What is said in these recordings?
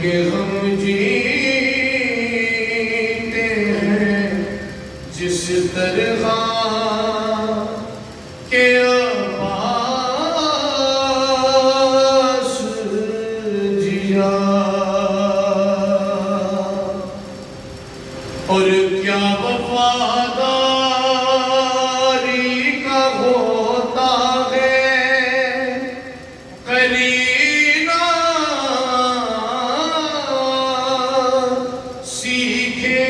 کے غم جیتے ہیں جس طرح کے عباس جیا، اور کیا وفاداری کا ہوتا ہے قرینہ سیکھے،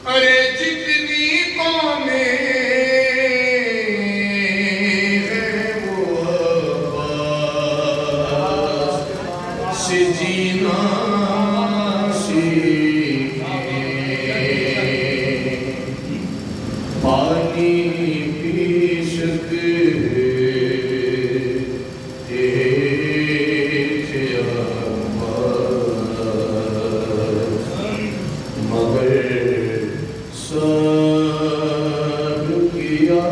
ارے جتنی قومیں ہیں وہ عباس سے جینا پانی پی سکتے تھے مگر صبر کیا،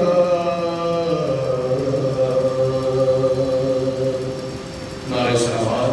نعرہ صلوات۔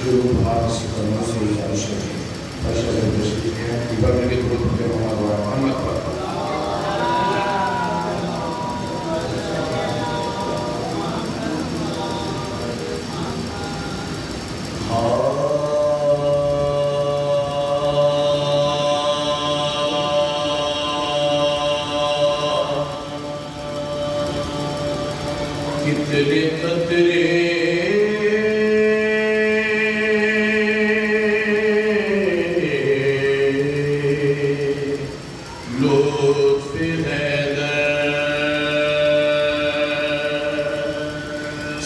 جو بھاگ سکرمہ سے اشارہ شریف باشا سے تشریف ہیں دیبار کے درود پڑھتے محمد و محمد پر کتنے قطرے لطف حیدر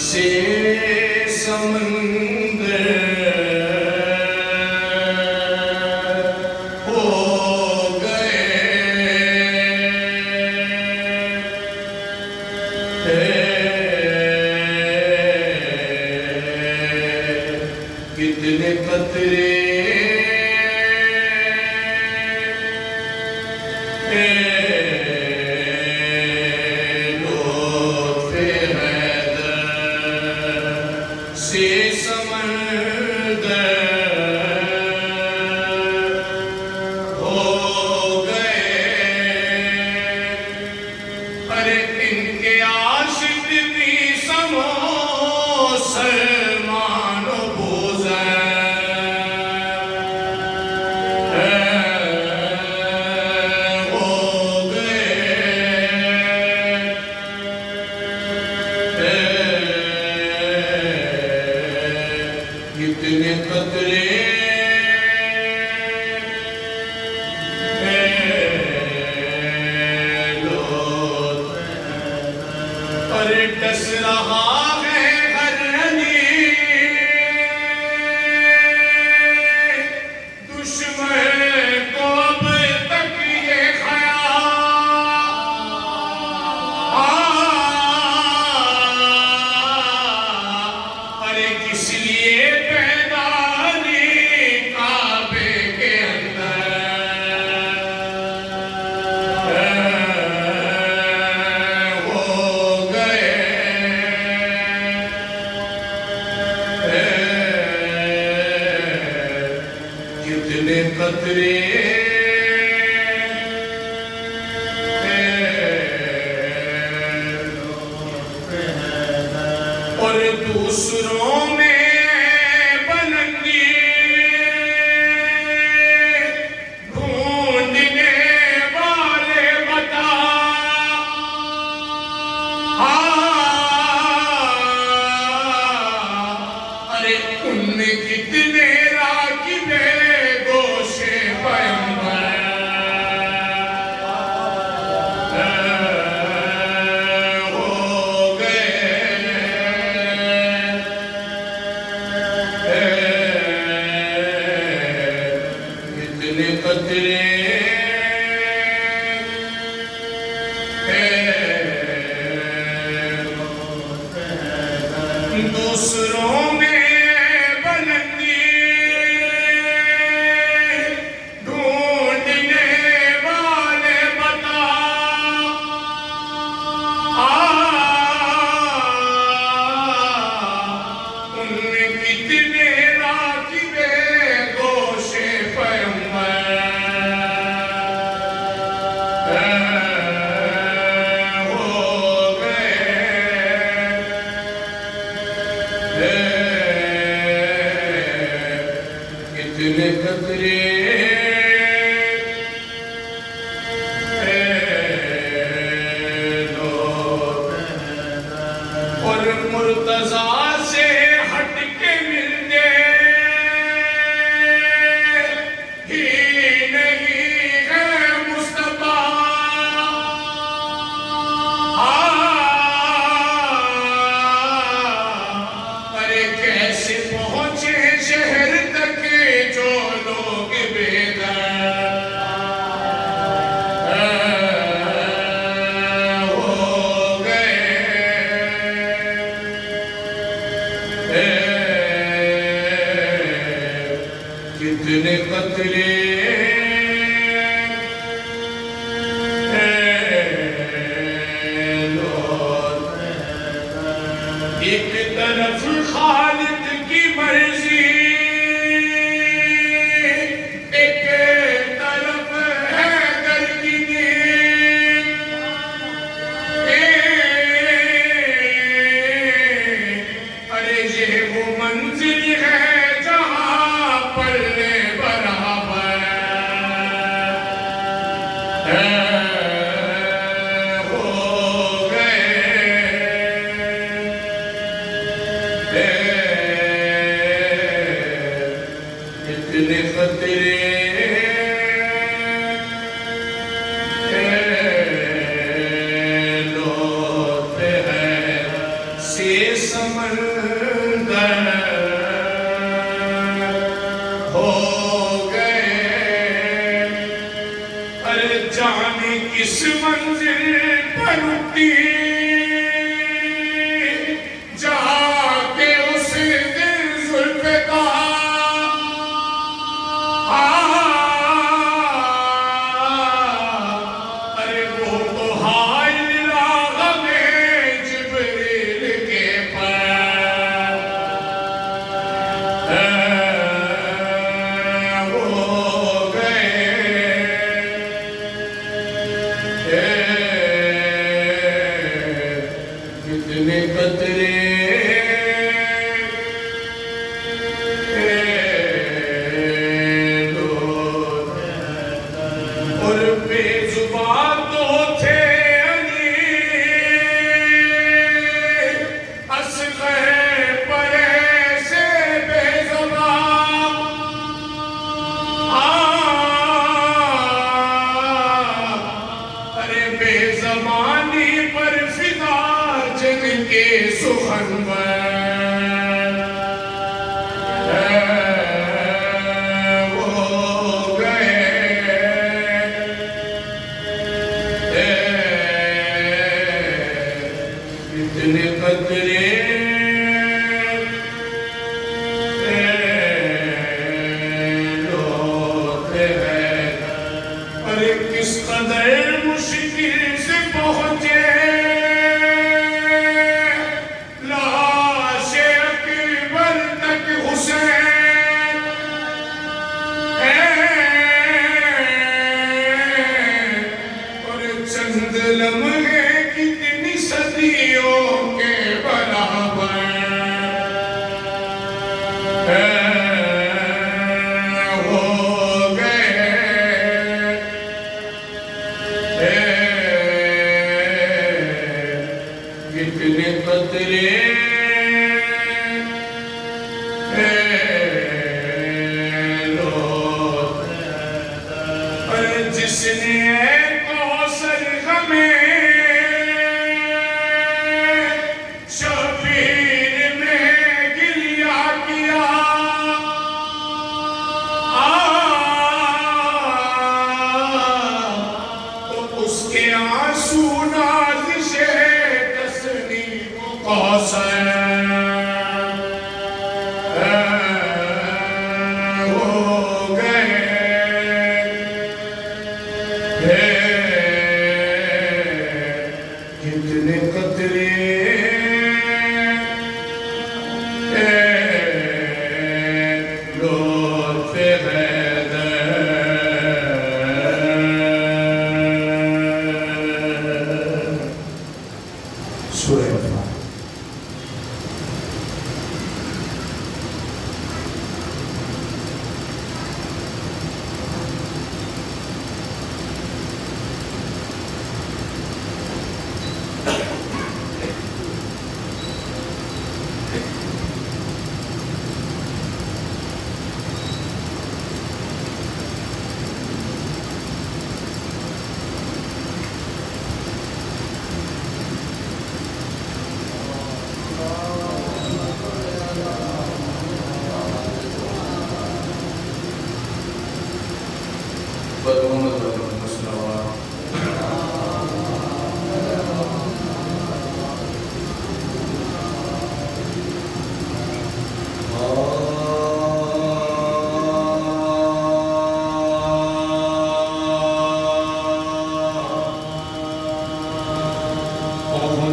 سے سمندر ہو گئے، کتنے قطرے لطف حیدر سے سمندر ہو گئے، ارے ان کے عاشق بھی مسلمان و بوزر کتنے قطرے اور ڈس رہا ہے ہر علی دشمن کو اب تک یہ خیال، ارے کس لیے کتنے قطرے اور دوسروں میں بلندی ڈھونڈنے والے بتا، ارے ان میں کتنے راکب دوسروں میں بلندی ڈھونڈنے والے بتا ان میں کتنے راکبے گوش پیغمبر ہو گئے کتنے قطرے اور مرتضیٰ سے ہٹ کے ملتے ہی نہیں ہے مصطفیٰ ارے کیسے پہنچے شہر تک جو لوگ بیدار ہو گئے کتنے قطرے ایک طرف خالد کی مرضی ایک طرف حیدر کی نیند ارے یہ وہ منزل ہے جہاں پلے برابر ہو گئے کتنے خطرے لوٹے ہیں سے سمندر ہو گئے ارے جانے کس منزل پر اٹھی جہاں کے اس دن ذوالفقار ارے وہ تو حائل راغ میں جبریل کے پر ہو گئے کتنے قطرے اور بے زبان تو تھے علی اصغر پر ایسے بے زبان ارے بے زبانی پر فدا جن کے سخنور ہو گئے کتنے قطرے لوٹے ہیں ارے کس قدر مشکل سے پہنچے لاش اکبر تک حسین اور چند لمحے کتنی صدیوں کے برابر ہو گئے کتنے قطرے اور جس نے کوثر ہمیں شبیر میں گریہ کیا تو اس کے آنسو نازش تسلیم کوثر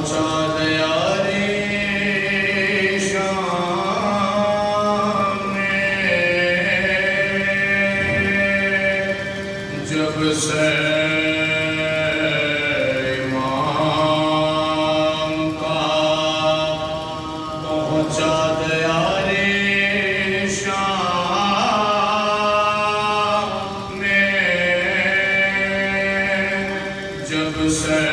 پہنچا دیا رے شام میں جب سے امام کا پہنچا دیا رے شام میں جب سے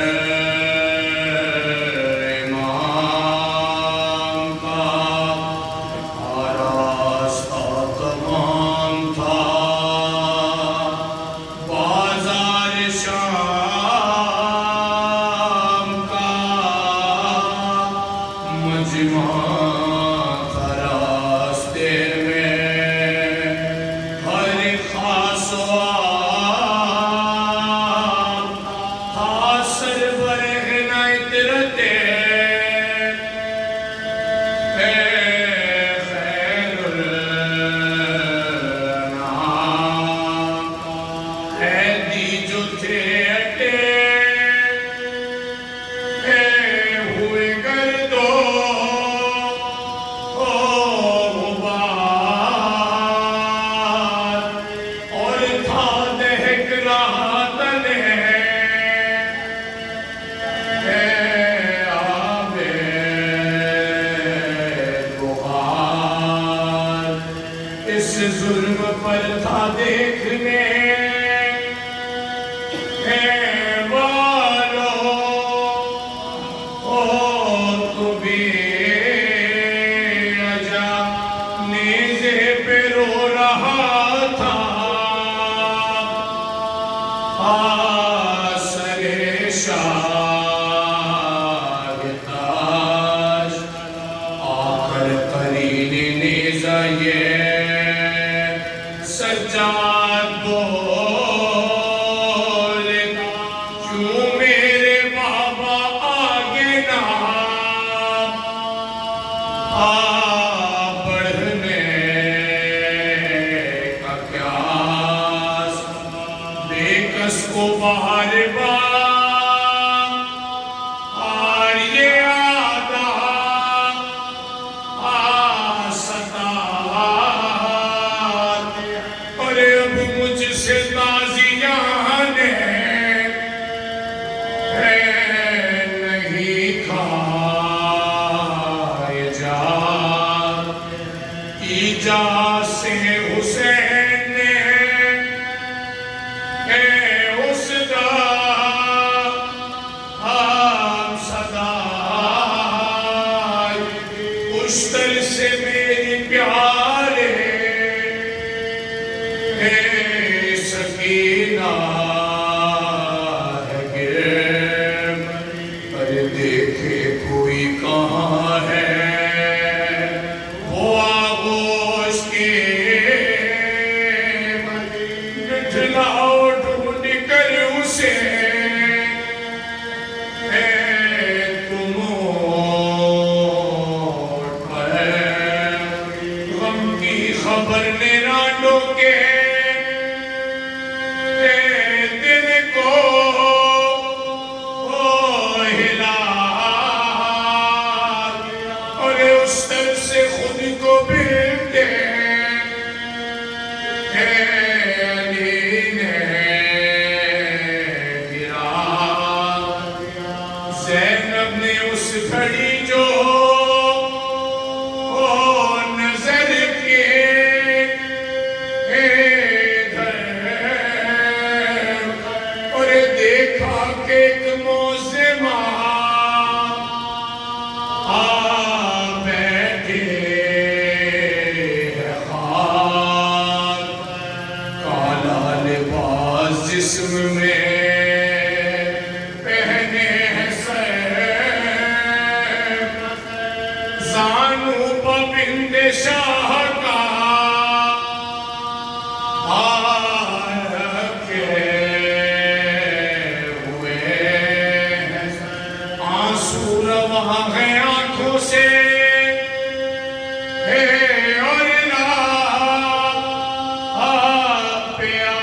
ظلم پر تھا دیکھنے والوں تو بھی اجا نیزے پہ رو رہا تھا آسر شاہ تاش آخر ترین نیزہ یہ سجاد بولے کیوں میرے بابا آگے نہ بڑھنے کا قیاس بے کس کو باہر اور یہ آدھا مجھ سے تازیاں نے نہیں کھائے جا ایجاد سے حسین نے اس دا صدا اشتر سے میری پیارے سکینہ ہے گرم پر دیکھے کوئی کہاں ہے وہ آغوش کے مٹھلاؤ ڈھونڈ کر اسے تم اوٹ پر غم کی خبر نرانوں کے زینب نے اس گھڑی جو نظر کے ادھر اور دیکھا کہ ایک موزمہ بیٹھے ہے خاک کالا لباس جسم میں زانو پابند شاہ کا رکھے ہوئے آنسو رواں ہیں آنکھوں سے اور پیار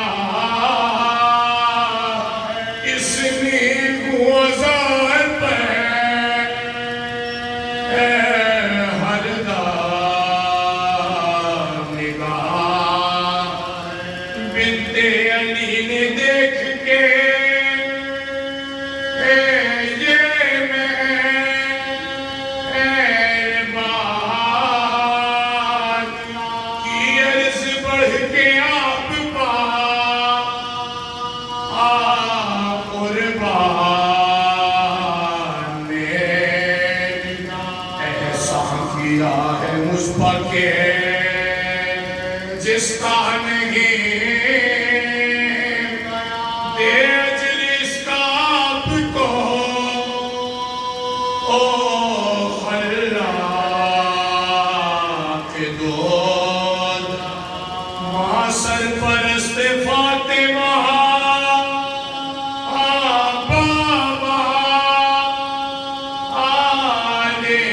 اس نیک وزار پر اس کا نہیں دے اجر اس کا آپ کو او خلاق دود ماں سرپرست فاطمہ بابا آلے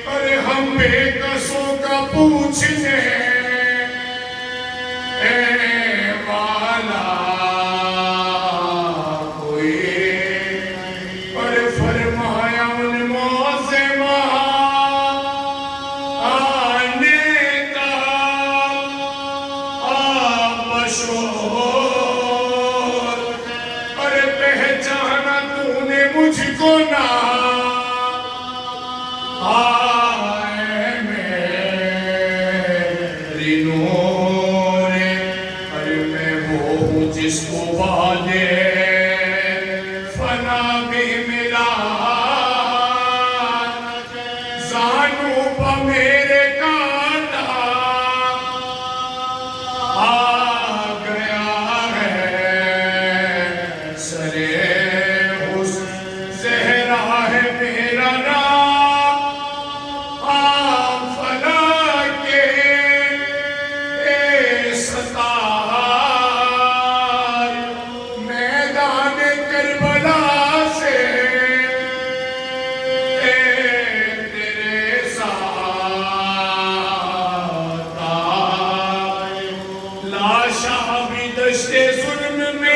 اور ہم بے قصوں کا پوچھنے والا کوئی اور فرمایا ان موزمہ آنے کا بشور اور پہچانا تو نے مجھ کو نہ جس کو وعدے فنا بھی ملا زانوں پہ میرے کاٹا آ گیا ہے سرے حسن زہرا ہے میرا نام فنا کے ستار میدان کربلا سے تیرے ساتھ لاشا بھی دشت ظلم میں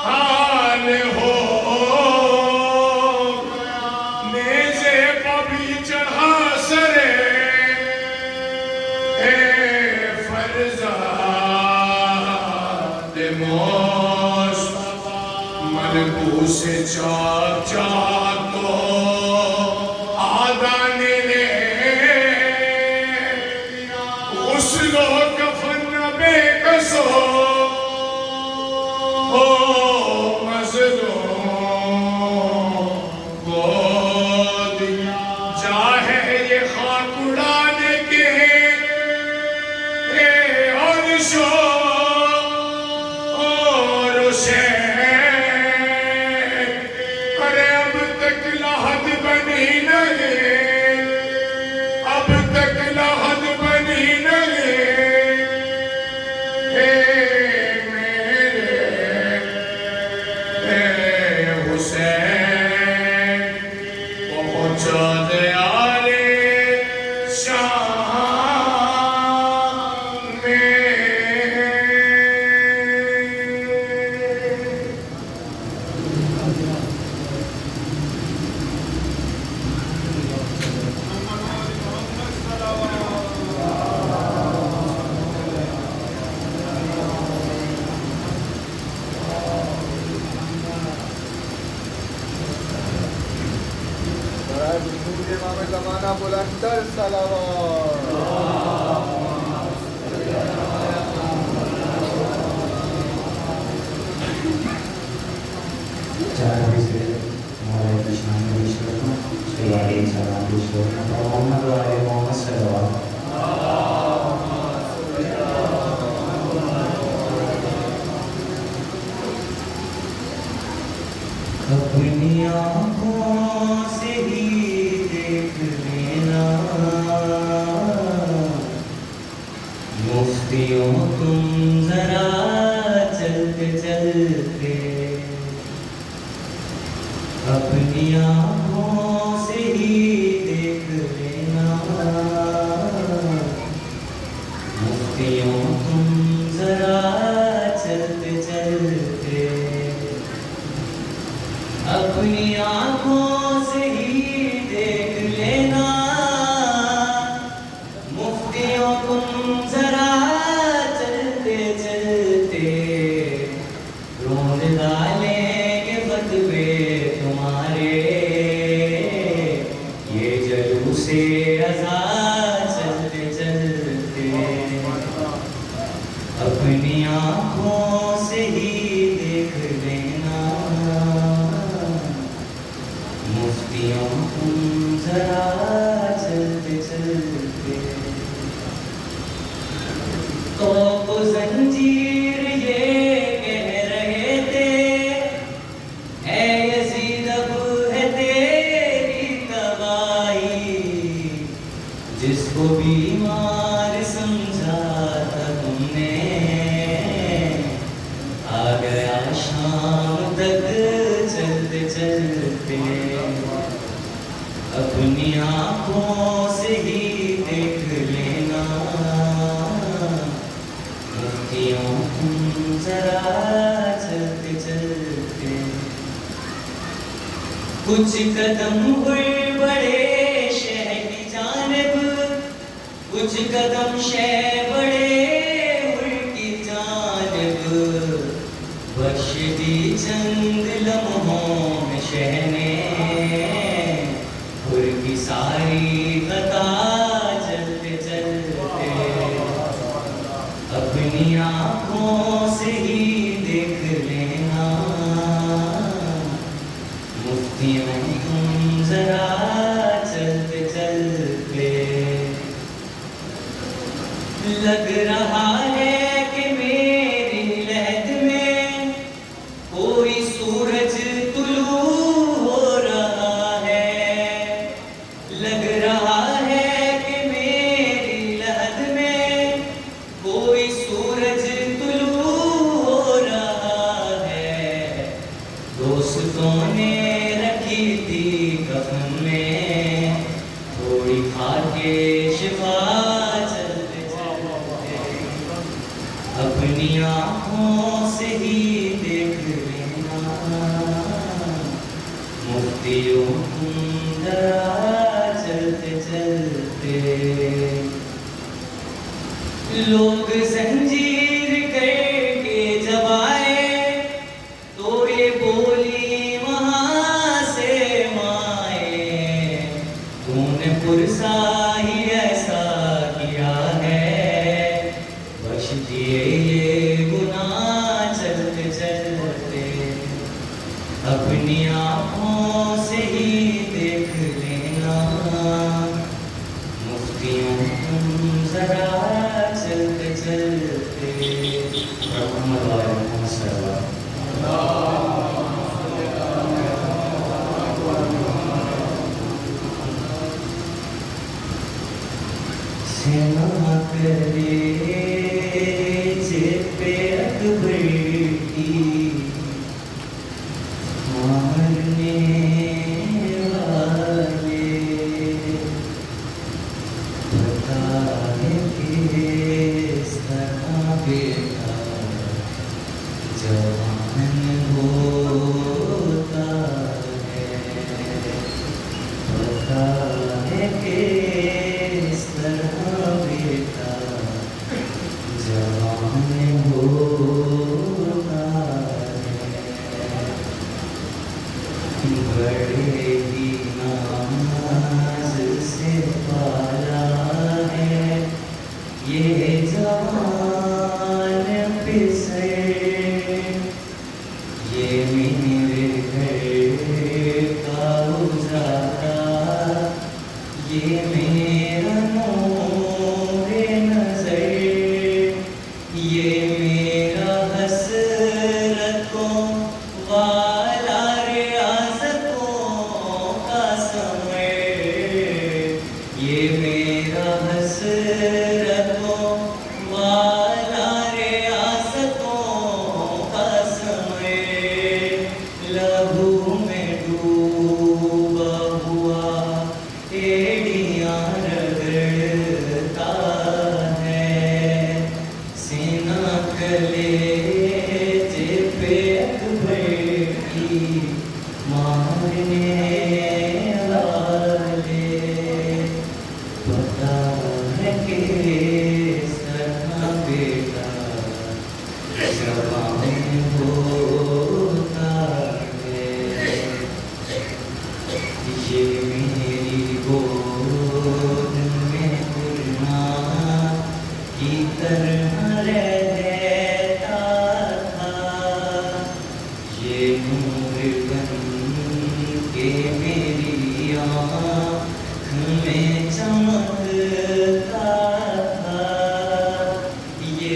پامال ہو نیزے پہ بھی چڑھا سرے فرزاد مصطفیٰ ملبوس چاک چاک تو آدان لے غسل و کفن بے قصو ہو مظلوم کو دیا چاہے یہ خاک اڑانے کے اور شو اور حسین ارے اب تک لحد بنی نہیں اب تک لحد بنی نہیں میرے حسین پہنچا دے آلے شام میں امام زمانہ بلندر صلوات چار بجے ہمارے کشان میں شروع اس کے بعد سلام بھی شروع محمد والے محمد صلوات اپنی آنکھوں سے ہی دیکھ لینا مفتیوں تم ذرا چلتے چلتے اپنی آنکھوں سے ہی دیکھ لینا مفتیوں تم ذرا چلتے چلتے اپنی آنکھوں سے ہی دیکھ لینا مفتیوں تم ذرا چلتے چلتے روند ڈالیں گے فتوے تمہارے یہ جلوس رضا چلتے چلتے اپنی آنکھوں سے ہی دیکھ لینا مفتیوں تو زنجیر یہ کہہ رہے تھے اے یزید اب ہے تیری تباہی جس کو بیمار سمجھا تھا تم نے آ گیا شام تک چلتے چلتے اپنی آنکھوں سے ہی دیکھ لینا مفتیوں تم ذرا چلتے چلتے کچھ قدم ہوئے بڑے شہر کی جانب کچھ قدم شہ بڑے ملک کی جانب بخش دی چند لمحوں میں شہ نے پور کی ساری خطا چلتے چلتے اپنی آنکھوں سے ہی دیکھ لینا مفتیوں تم ذرا چلتے چلتے لگ رہا ہے کہ میری لہد میں کوئی سورج طلوع ہو رہا ہے لگ رہا ہے کہ میری لہد میں کوئی سورج طلوع ہو رہا ہے دوستوں نے رکھی تھی کفن میں تھوڑی کھا کے شفا اپنی آنکھوں سے ہی دیکھ لینا مفتیوں تم ذرا چلتے چلتے لوگ زنجیر کر کے جب آئے تو یہ بولی وہاں سے مائے تو نے پرسا ہی ایسا کیا ہے بخش دیے یہ گناہ چلتے چلتے اپنی آنکھوں سے ہی دیکھ لینا مفتیوں تم ذرا چلتے چلتے محمد علیہ السلام سنا کرے پہ اکبر کی مارنے والے بتا ہے کس طرح بیٹا جوان ہوتا ہے بتا ہے کس طرح بیٹا جوان ہوتا ہے بڑے ہی ناز سے پالا ہے یہ جوان پسر یہ میرے گھر کا اجالا یہ میرا نور نظر یہ میرا حسرتوں والا ریاضتوں کا سمر یہ میرا حسرتوں والا ریاضتوں کا سمر لہو میں ڈوبا ہوا ایڑیاں رگڑتا ہے سینہ کلیجے پہ اکبر کی مارنے والے پتا ہے کس طرح بیٹا جوان ہوتا ہے یہ میری گود میں گلنا کی طرح رہتا تھا یہ نور بن کے میری آنکھ میں چمکتا تھا یہ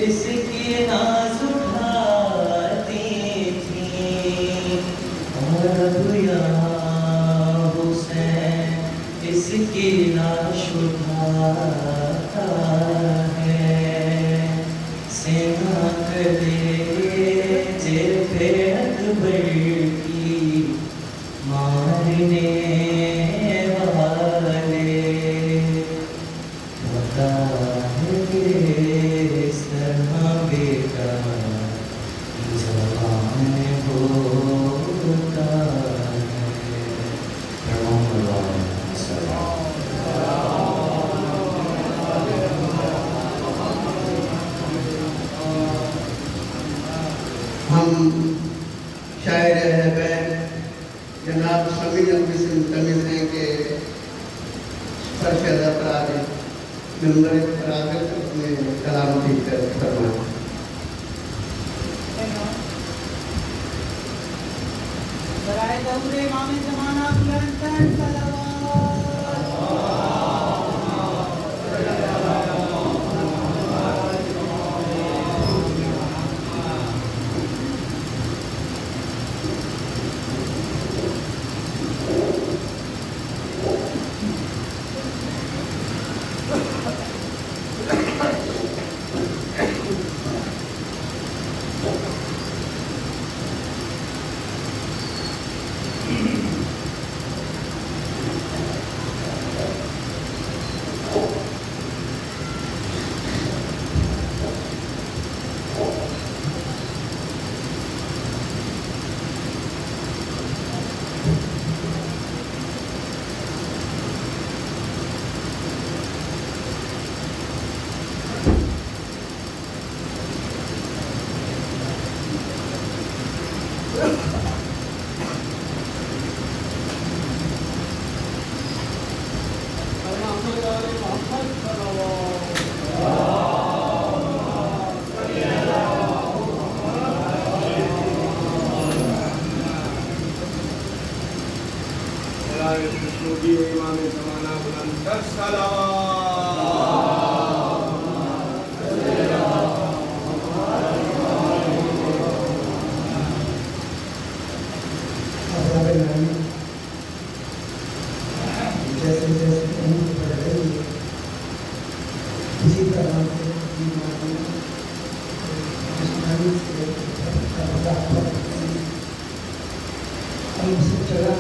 اس کی ناز اٹھاتی تھی اور اب یا حسین اس کی لاش اٹھاتا ہے سینا کرے جے اکبر کی مارنے والے ہوتا ہے اس طرح بیٹا زبان ہوتا ہے پرنام اللہ سلام ہم شاعر اہل بیت جناب سمیع النبی سے ملتمس ہیں کہ فرش ادا پر آگے ممبر پر آگے اپنے کلام کی فرمائیں. برائے دور امام زمانہ بلند تر صلوات امام زمانہ بلند تر صلوات جیسے جیسے عمر بڑھ رہی ہے اسی طرح سے جسمانی سے ہم سے چلا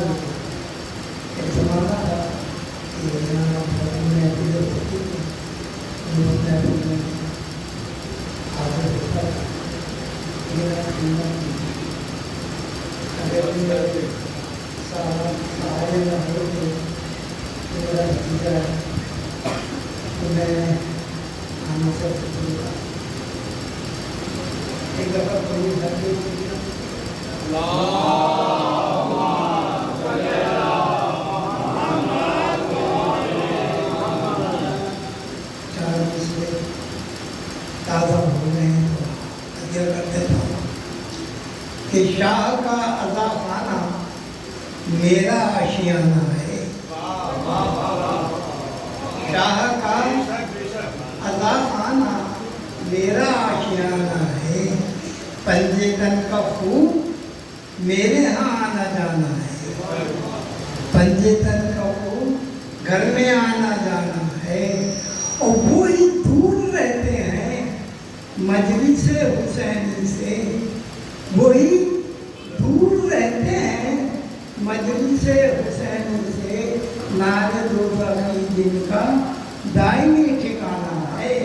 ایک زمانہ تھا کہ یہاں میں اپنے ہوتی تھی حاضر ہوتا تھا اگر سارے نہ ہوتے میرا بھتیجا ہے تو میں آنا سے ہوگا ایک دفعہ کوئی گھر کے چار مسئلے تازہ ہو گئے ہیں تو اگیا کر دیتا ہوں کہ شاہ کا عزا خانہ میرا آشیانہ ہے شاہ کا عزا خانہ میرا آشیانہ ہے پنجے تن کا خوب میرے ہاں آنا جانا ہے پنجے تن کا خوب گھر میں آنا جانا ہے اور وہی دور رہتے ہیں مجلس حسینی سے وہی دور رہتے ہیں مجلس حسینی سے نار دوزخی جن کا دائمی ٹھکانہ ہے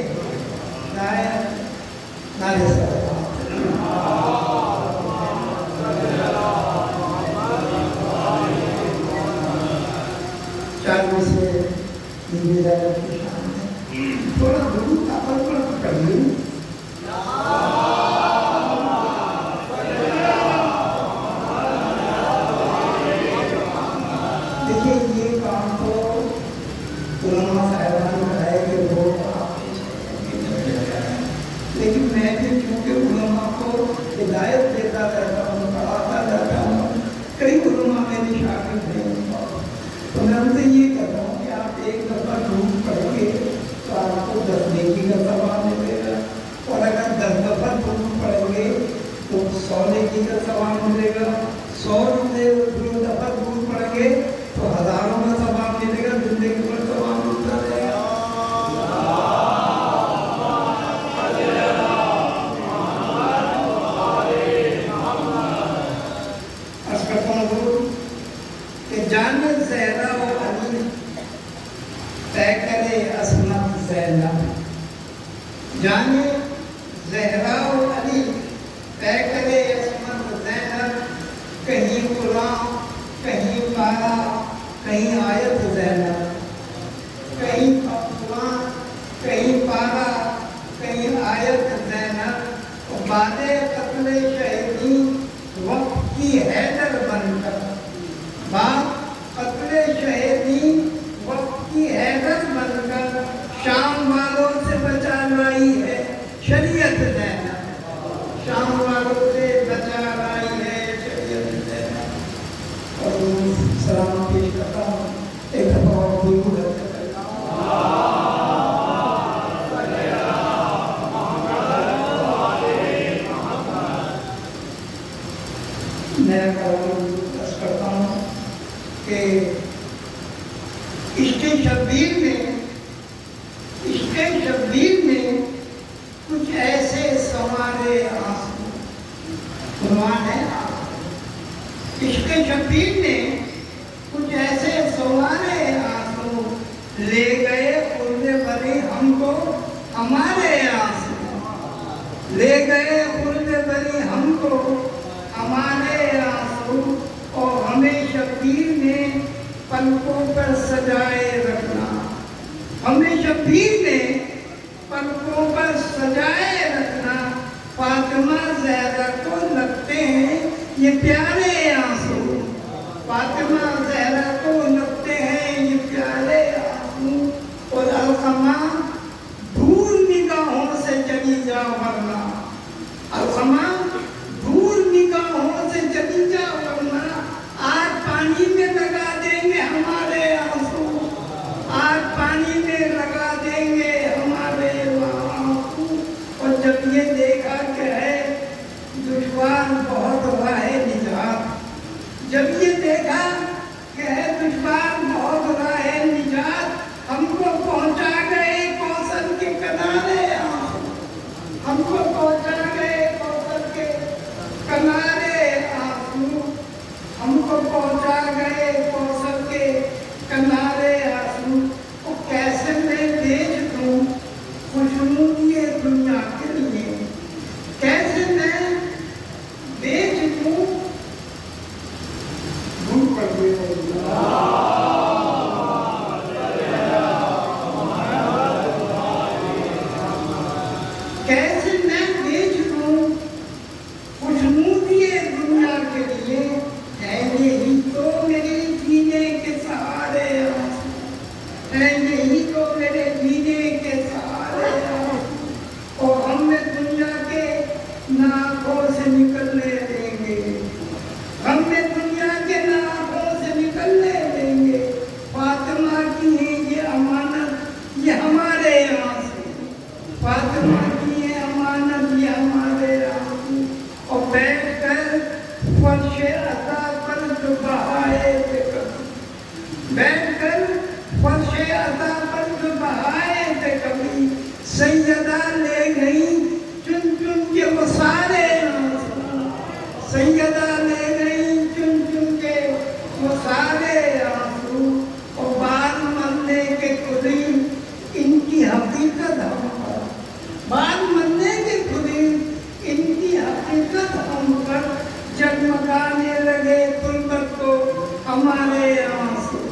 نار صلوات چاروں سے یہ زیادہ کی شان ہے تھوڑا درود آپ پر پڑھ لوں دیکھیے یہ کام تو علماء صاحبان کا ہے کہ وہ لیکن میں بھی چونکہ علماء کو ہدایت دیتا رہتا ہوں پڑھاتا رہتا ہوں کئی علماء میرے شاگرد ہیں تو میں ان سے یہ کہتا ہوں کہ آپ ایک دفعہ درود پڑھ کے تو آپ کو 10 نیکی کا ثواب ملے گا اور اگر زہرا و علی پیکر عصمت زینب کہیں قرآن کہیں پارا کہیں آیت زینب کہیں قرآن کہیں پارا کہیں آیت زینب و بعد قتل شہیدی وقت کی حیدر بن کر بعد قتل شہیدی وقت کی حیدر بن کر شام والوں سے بچا لائی ہے شریعت زینب شام والوں سے بچا لائی ہے شریعت زینب اور سلام پیش کرتا ہوں ایک دفعہ اور بالکل کرتا ہوں میں کرتا ہوں کہ عشق شبیر میں کچھ ایسے سوارے آنسو قرآن ہے عشق شبیر میں کچھ ایسے سوارے آنسو لے گئے خلد بری ہم کو ہمارے آنسو لے گئے خلد بری ہم کو ہمارے آنسو اور ہمیں شبیر نے پلکوں پر سجائے رکھنا ہمیں شبیر نے پلکوں پر سجائے رکھنا فاطمہ زہرا کو لگتے ہیں یہ پیارے آنسو فاطمہ زہرا کو لگتے ہیں یہ پیارے آنسو اور القمہ دور نگاہوں سے چلی جا ورنہ القمہ دور نگاہوں سے چلی جا ورنہ آج پانی میں لگا دیں گے ہمارے آنسو آج پانی میں لگا دیں گے ہمارے آنسو اور جب یہ دیکھا کہ ہے دشوار بہت راہ نجات جب یہ دیکھا کہ ہے دشوار بہت راہ نجات ہم کو پہنچا گئے کوثر کے کنارے آنسو ہم کو پہنچا گئے کوثر کے کنارے آنسو ہم کو پہنچا گئے کوثر کے کنارے آنسو وہ کیسے میں بیچ دوں خوشبو یہ دنیا کے لیے کیسے میں بیچ دوں دھوپ کر دے کیسے میں بیچ دوں خوشبو یہ دنیا کے لیے ہے یہی تو میرے جینے کے سہارے آنسو ہے یہی تو میرے جینے کے سہارے آنسو اور ہم نے دنیا کے ناکوں سے نکلنے دیں گے ہم نے دنیا کے ناکوں سے نکلنے دیں گے فاطمہ کی ہے یہ امانت یہ ہمارے آنسو فاطمہ کی ہے امانت یہ ہمارے آنسو اور بیٹھ کر فرش عطا پر جو بہائے تھے کبھی بیٹھ کر فرش عطا پر جو بہائے تھے کبھی سیدہ لے گئی چن چن کے وہ سارے آنسو سیدہ لے گئی چن چن کے وہ سارے آنسو اور بال مرنے کے خودی ان کی حقیقت ہم پر بال مرنے کے خودی ان کی حقیقت ہم پر جگمگانے لگے تربت کو ہمارے آنسو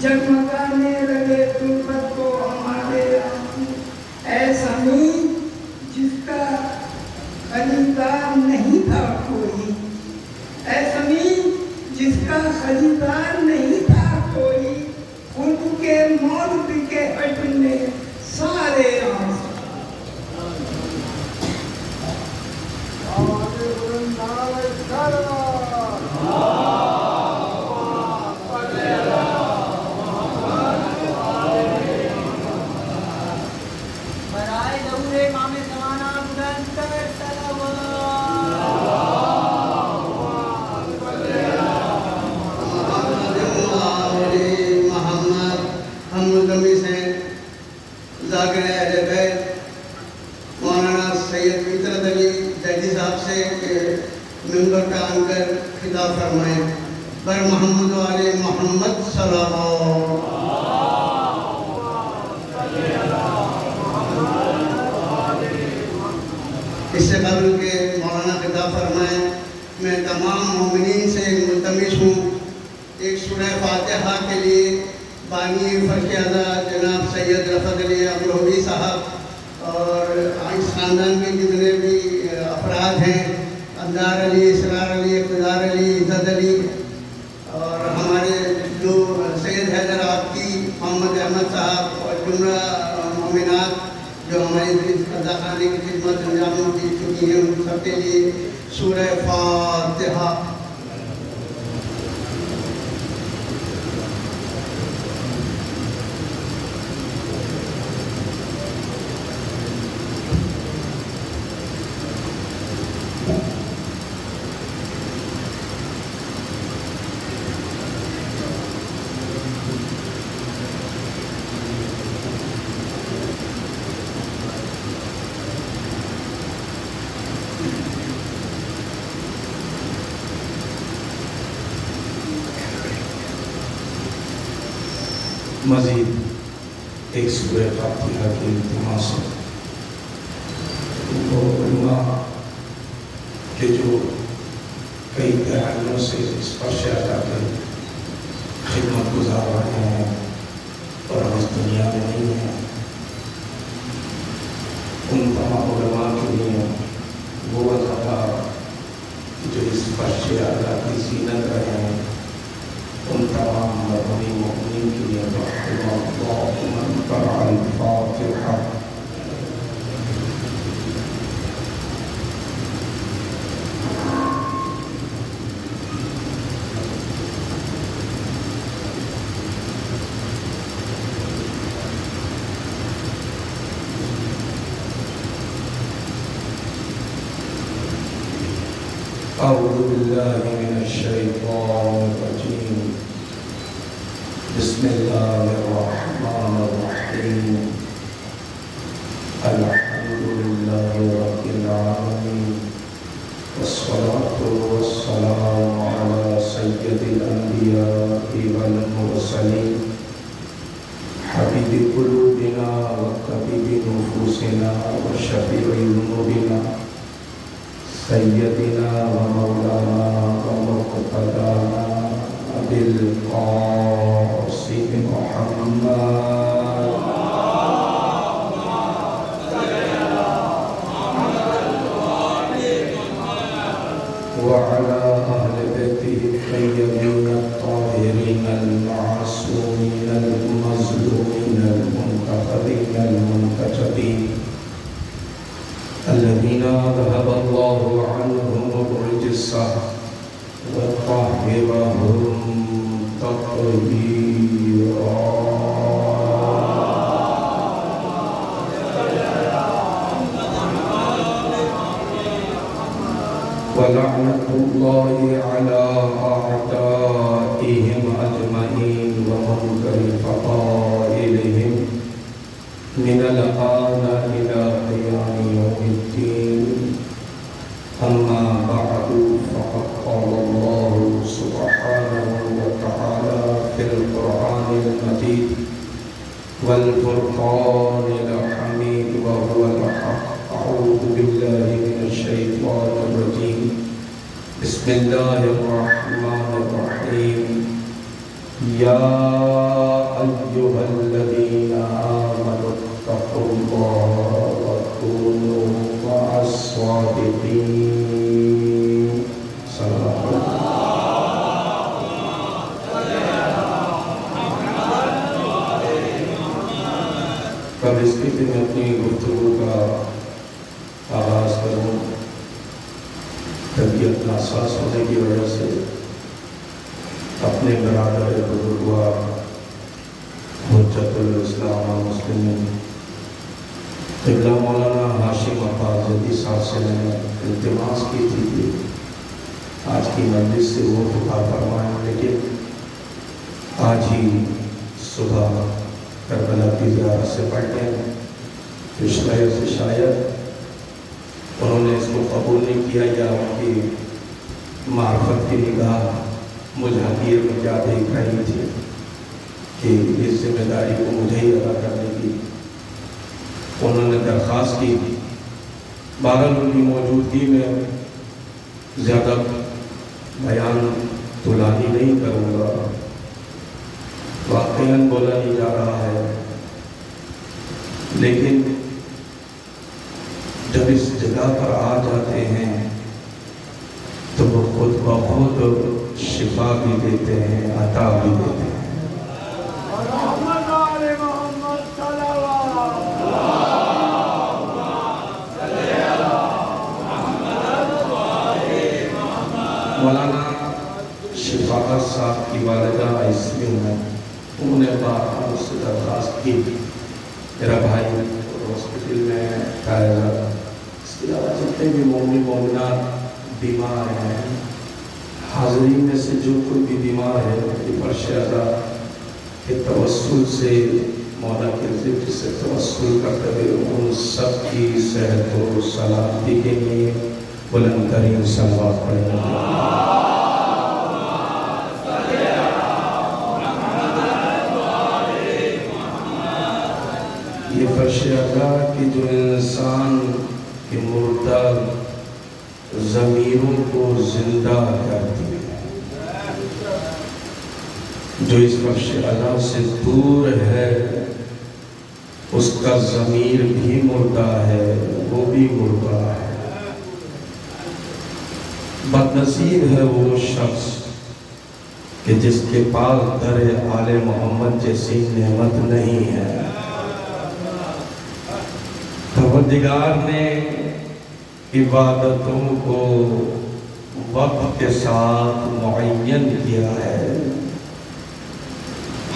جگمگانے لگے تربت کو ہمارے آنسو اے سمیع جس کا خریدار نہیں تھا کوئی اے سمیع جس کا خریدار نہیں تھا کوئی خود کے مول بکے حج نے سارے آنسو برائے دور امام زمانہ بلند کر صلوات محمد ہم ملتمس ہیں ذاکر اہل بیت مولانا سید فطرت علی جیدی صاحب سے کہ ممبر پہ آن کر خطاب فرمائیں بر محمد و آل محمد صلوات اس سے قبل کے مولانا خطاب فرمائیں، میں تمام مومنین سے ملتمس ہوں ایک سورہ فاتحہ کے لیے بانی فرش اعلیٰ جناب سید رفعت علی ابروحی صاحب اور اس خاندان کے جتنے بھی افراد ہیں، اندار علی، اسرار علی، اقتدار علی، عزت علی، اور ہمارے جو سید حیدر آبادی، محمد احمد صاحب اور جملہ مومنات جو ہماری قضا خانے کی خدمت انجام دی چکی ہیں، ان سب کے لیے سورہ فاتحہ۔ مزید ایک سورہ فاتحہ کے التماس علماء کہ جو کئی دہائیوں سے اس فرش اعلیٰ کے خدمت گزار رہے ہیں اور ہم اس دنیا میں نہیں ہیں، ان تمام علماء کے لیے وہ عطا جو اس فرش اعلیٰ کی زینت رہے ہیں، ان تمام مرحومین مومنین کے لیے رحمہ اللہ من قرأ الفاتحہ۔ اعوذ باللہ من الشیطان الرجیم، بسم اللہ الرحمن الرحیم، الحمد للہ رب العالمین، والصلاة والسلام علی سید الانبیاء والمرسلین، حبیب قلوبنا وطبیب نفوسنا وشفیع ذنوبنا، سیدنا و مولانا و مقتدانا ابی القاسم محمد وعلى أهل بيته الطيبين الطاهرين المعصومين المظلومين المنتخبين المنتجبين الذين ذهب الله عنهم الرجس وطهرهم تطهيرا۔ ولعنة الله على أعدائهم أجمعين ومنكر فضائلهم من الآن إلى قيام يوم الدين، أما بعد، فقد قال الله سبحانه وتعالى في القرآن المجيد والفرقان الحميد وهو الحق، أعوذ بالله من الشيطان الرجيم، بسم الله الرحمن الرحيم، يا أيها الذين آمنوا اتقوا الله وكونوا مع الصادقين۔ صلی اللہ علیہ وسلم۔ اب اس کے لیے میں اپنی گفتگو کا آغاز کروں۔ طبیعت ناساز ہونے کی وجہ سے اپنے برادر بزرگوار حجت الاسلام والمسلمین قبلہ مولانا ہاشم افاظلی صاحب سے میں نے التماس کی تھی کہ آج کی مجلس سے وہ دعا فرمائیں، لیکن آج ہی صبح کربلا کی زیارت سے پڑھتے ہیں، پچھلے سے شاید انہوں نے اس کو قبول نہیں کیا یا ان کی معرفت کی نگاہ مجھ حقیر میں کیا دیکھ رہی تھی کہ اس ذمہ داری کو مجھے ہی ادا کرنے کی۔ انہوں نے درخواست کی بہرحال ان کی موجودگی میں زیادہ بیان طولانی نہیں کروں گا، واقعاً بولا نہیں جا رہا ہے، لیکن جب اس جگہ پر آ جاتے ہیں تو وہ خود بخود شفا بھی دیتے ہیں، عطا بھی دیتے ہیں۔ محمد آل محمد صلوات مولانا شفاعت صاحب کی والدہ آئسلم ہے، انہوں نے بارہا مجھ سے درخواست کی میرا بھائی ہاسپٹل میں قائدہ، اس کے علاوہ جتنے بھی مومن مومنات بیمار ہیں، حاضرین میں سے جو کوئی بھی بیمار ہے کہ فرش اعلیٰ کے توسل سے مولا کے ذکر سے توسل کرتے ہوئے ان سب کی صحت و سلامتی کے لیے بلند ترین صلوات پڑھیں گے۔ یہ فرش اعلیٰ کہ جو انسان کے مردہ ضمیروں کو زندہ کرتی ہے، جو اس فرش اعلیٰ سے دور ہے اس کا ضمیر بھی مردہ ہے، وہ بھی مردہ ہے۔ بدنصیب ہے وہ شخص کہ جس کے پاس در آل محمد جیسی نعمت نہیں ہے۔ پروردگار نے عبادتوں کو وقت کے ساتھ معین کیا ہے،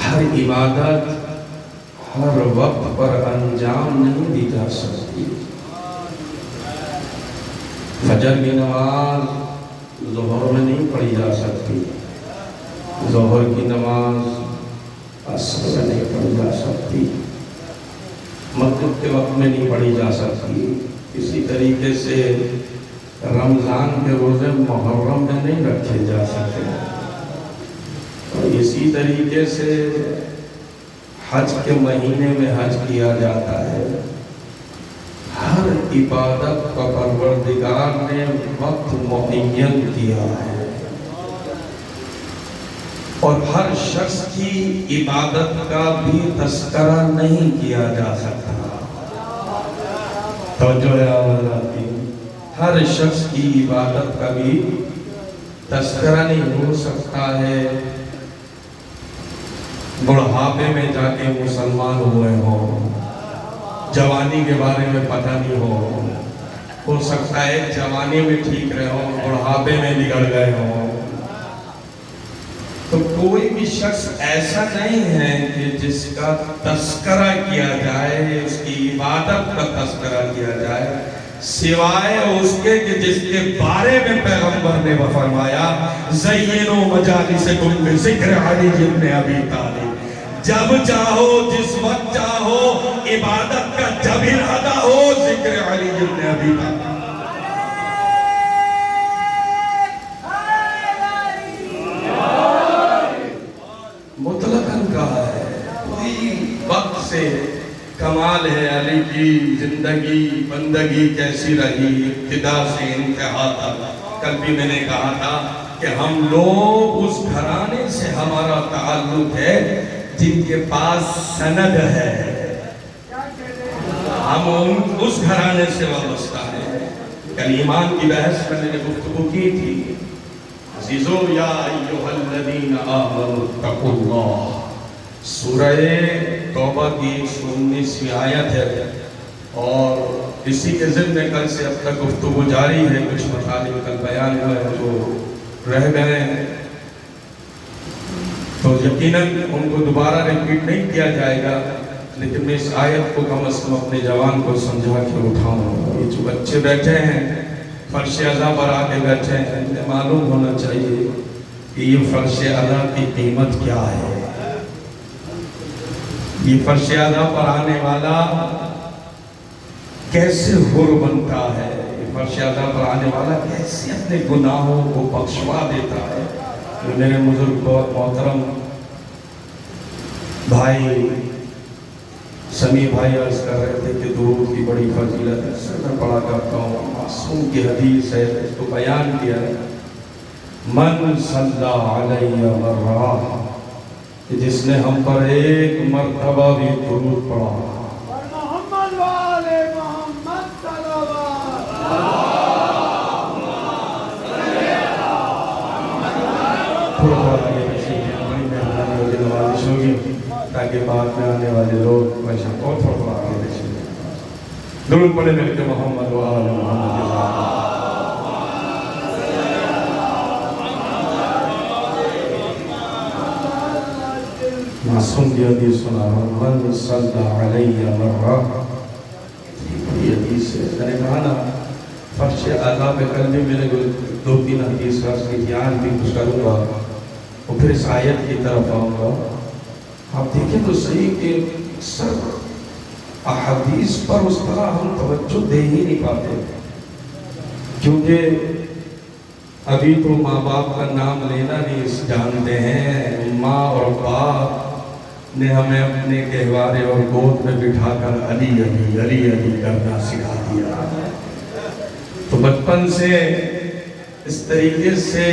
ہر عبادت ہر وقت پر انجام نہیں دی جا سکتی۔ فجر کی نماز ظہر میں نہیں پڑھی جا سکتی، ظہر کی نماز عصر میں نہیں پڑھی جا سکتی، مغرب کے وقت میں نہیں پڑھی جا سکتی۔ اسی طریقے سے رمضان کے روزے محرم میں نہیں رکھے جا سکتے، اور اسی طریقے سے حج کے مہینے میں حج کیا جاتا ہے۔ ہر عبادت کا پروردگار نے وقت معین کیا ہے، اور ہر شخص کی عبادت کا بھی تذکرہ نہیں کیا جا سکتا۔ توجہ ہے آواز کی، ہر شخص کی عبادت کا بھی تذکرہ نہیں ہو سکتا ہے۔ بڑھاپے میں جا کے مسلمان ہوئے ہوں، جوانی کے بارے میں پتہ نہیں ہو سکتا ہے جوانی میں ٹھیک رہے ہوں، بڑھاپے میں بگڑ گئے ہوں۔ تو کوئی بھی شخص ایسا نہیں ہے کہ جس کا تذکرہ کیا جائے، اس کی عبادت کا تذکرہ کیا جائے، سوائے اس کے کہ جس کے بارے میں پیغمبر نے فرمایا زینوا مجالسکم بذکر علی ابن ابی طالب، جب چاہو جس وقت چاہو عبادت کا جب ارادہ ہو ذکر علی ابن ابی طالب۔ مطلقاً کہا ہے، کوئی وقت سے کمال ہے علی کی زندگی بندگی کیسی رہی ابتدا سے انتہا تک۔ کل بھی میں نے کہا تھا کہ ہم لوگ اس گھرانے سے ہمارا تعلق ہے جن کے پاس سند ہے، ہم اس گھرانے سے وابستہ ہیں۔ کل ایمان کی بحث میں نے گفتگو کی تھی، عزیزو یا ایہا الذین آمنوا اتقوا اللہ، سورہ توبہ کی 119ویں آیت ہے، اور اسی کے ضمن کل سے اب تک گفتگو جاری ہے۔ کچھ مطالب کل بیان ہوئے جو رہ گئے ہیں تو یقیناً ان کو دوبارہ ریپیٹ نہیں کیا جائے گا، لیکن میں اس آیت کو کم از کم اپنے جوان کو سمجھا کے اٹھاؤں۔ یہ جو بچے بیٹھے ہیں فرش اعلیٰ پر آ کے بیٹھے ہیں، انہیں معلوم ہونا چاہیے کہ یہ فرش اعلیٰ کی قیمت کیا ہے۔ یہ فرش اعلیٰ پر آنے والا کیسے حر بنتا ہے، یہ فرش اعلیٰ پر آنے والا کیسے اپنے گناہوں کو بخشوا دیتا ہے۔ میرے بزرگ بہت محترم بھائی سمیع بھائی عرض کر رہے تھے کہ درود کی بڑی فضیلت ہے، سر میں پڑھا کرتا ہوں، معصوم کی حدیث ہے، اس کو بیان کیا ہے، من صلی علیہ مرہ، کہ جس نے ہم پر ایک مرتبہ بھی درود پڑھا، اور محمد و آل محمد صلوات تھوڑا تھوڑا یہ تشریف بڑی مہربانی ہوگی، نوازش ہوگی تاکہ بعد میں آنے والے لوگ ویسا اور تھوڑا تھوڑا آگے تشریف درود پڑھے مل کے محمد و آل محمد کے ساتھ۔ معصوم کی حدیث سنا، من صلی علیہ مرہ، یہ حدیث ہے، میں نے کہا نا فرش اعلیٰ پہ کل بھی میں نے 2-3 حدیث رس کی دھیان بھی کچھ کروں گا اور پھر اس آیت کی طرف آؤں گا۔ آپ دیکھیں تو صحیح کہ سب احادیث پر اس طرح ہم توجہ دے ہی نہیں پاتے، کیونکہ ابھی تو ماں باپ کا نام لینا نہیں جانتے ہیں، ماں اور باپ نے ہمیں اپنے گہوارے اور گود میں بٹھا کر علی علی علی علی کرنا سکھا دیا، تو بچپن سے اس طریقے سے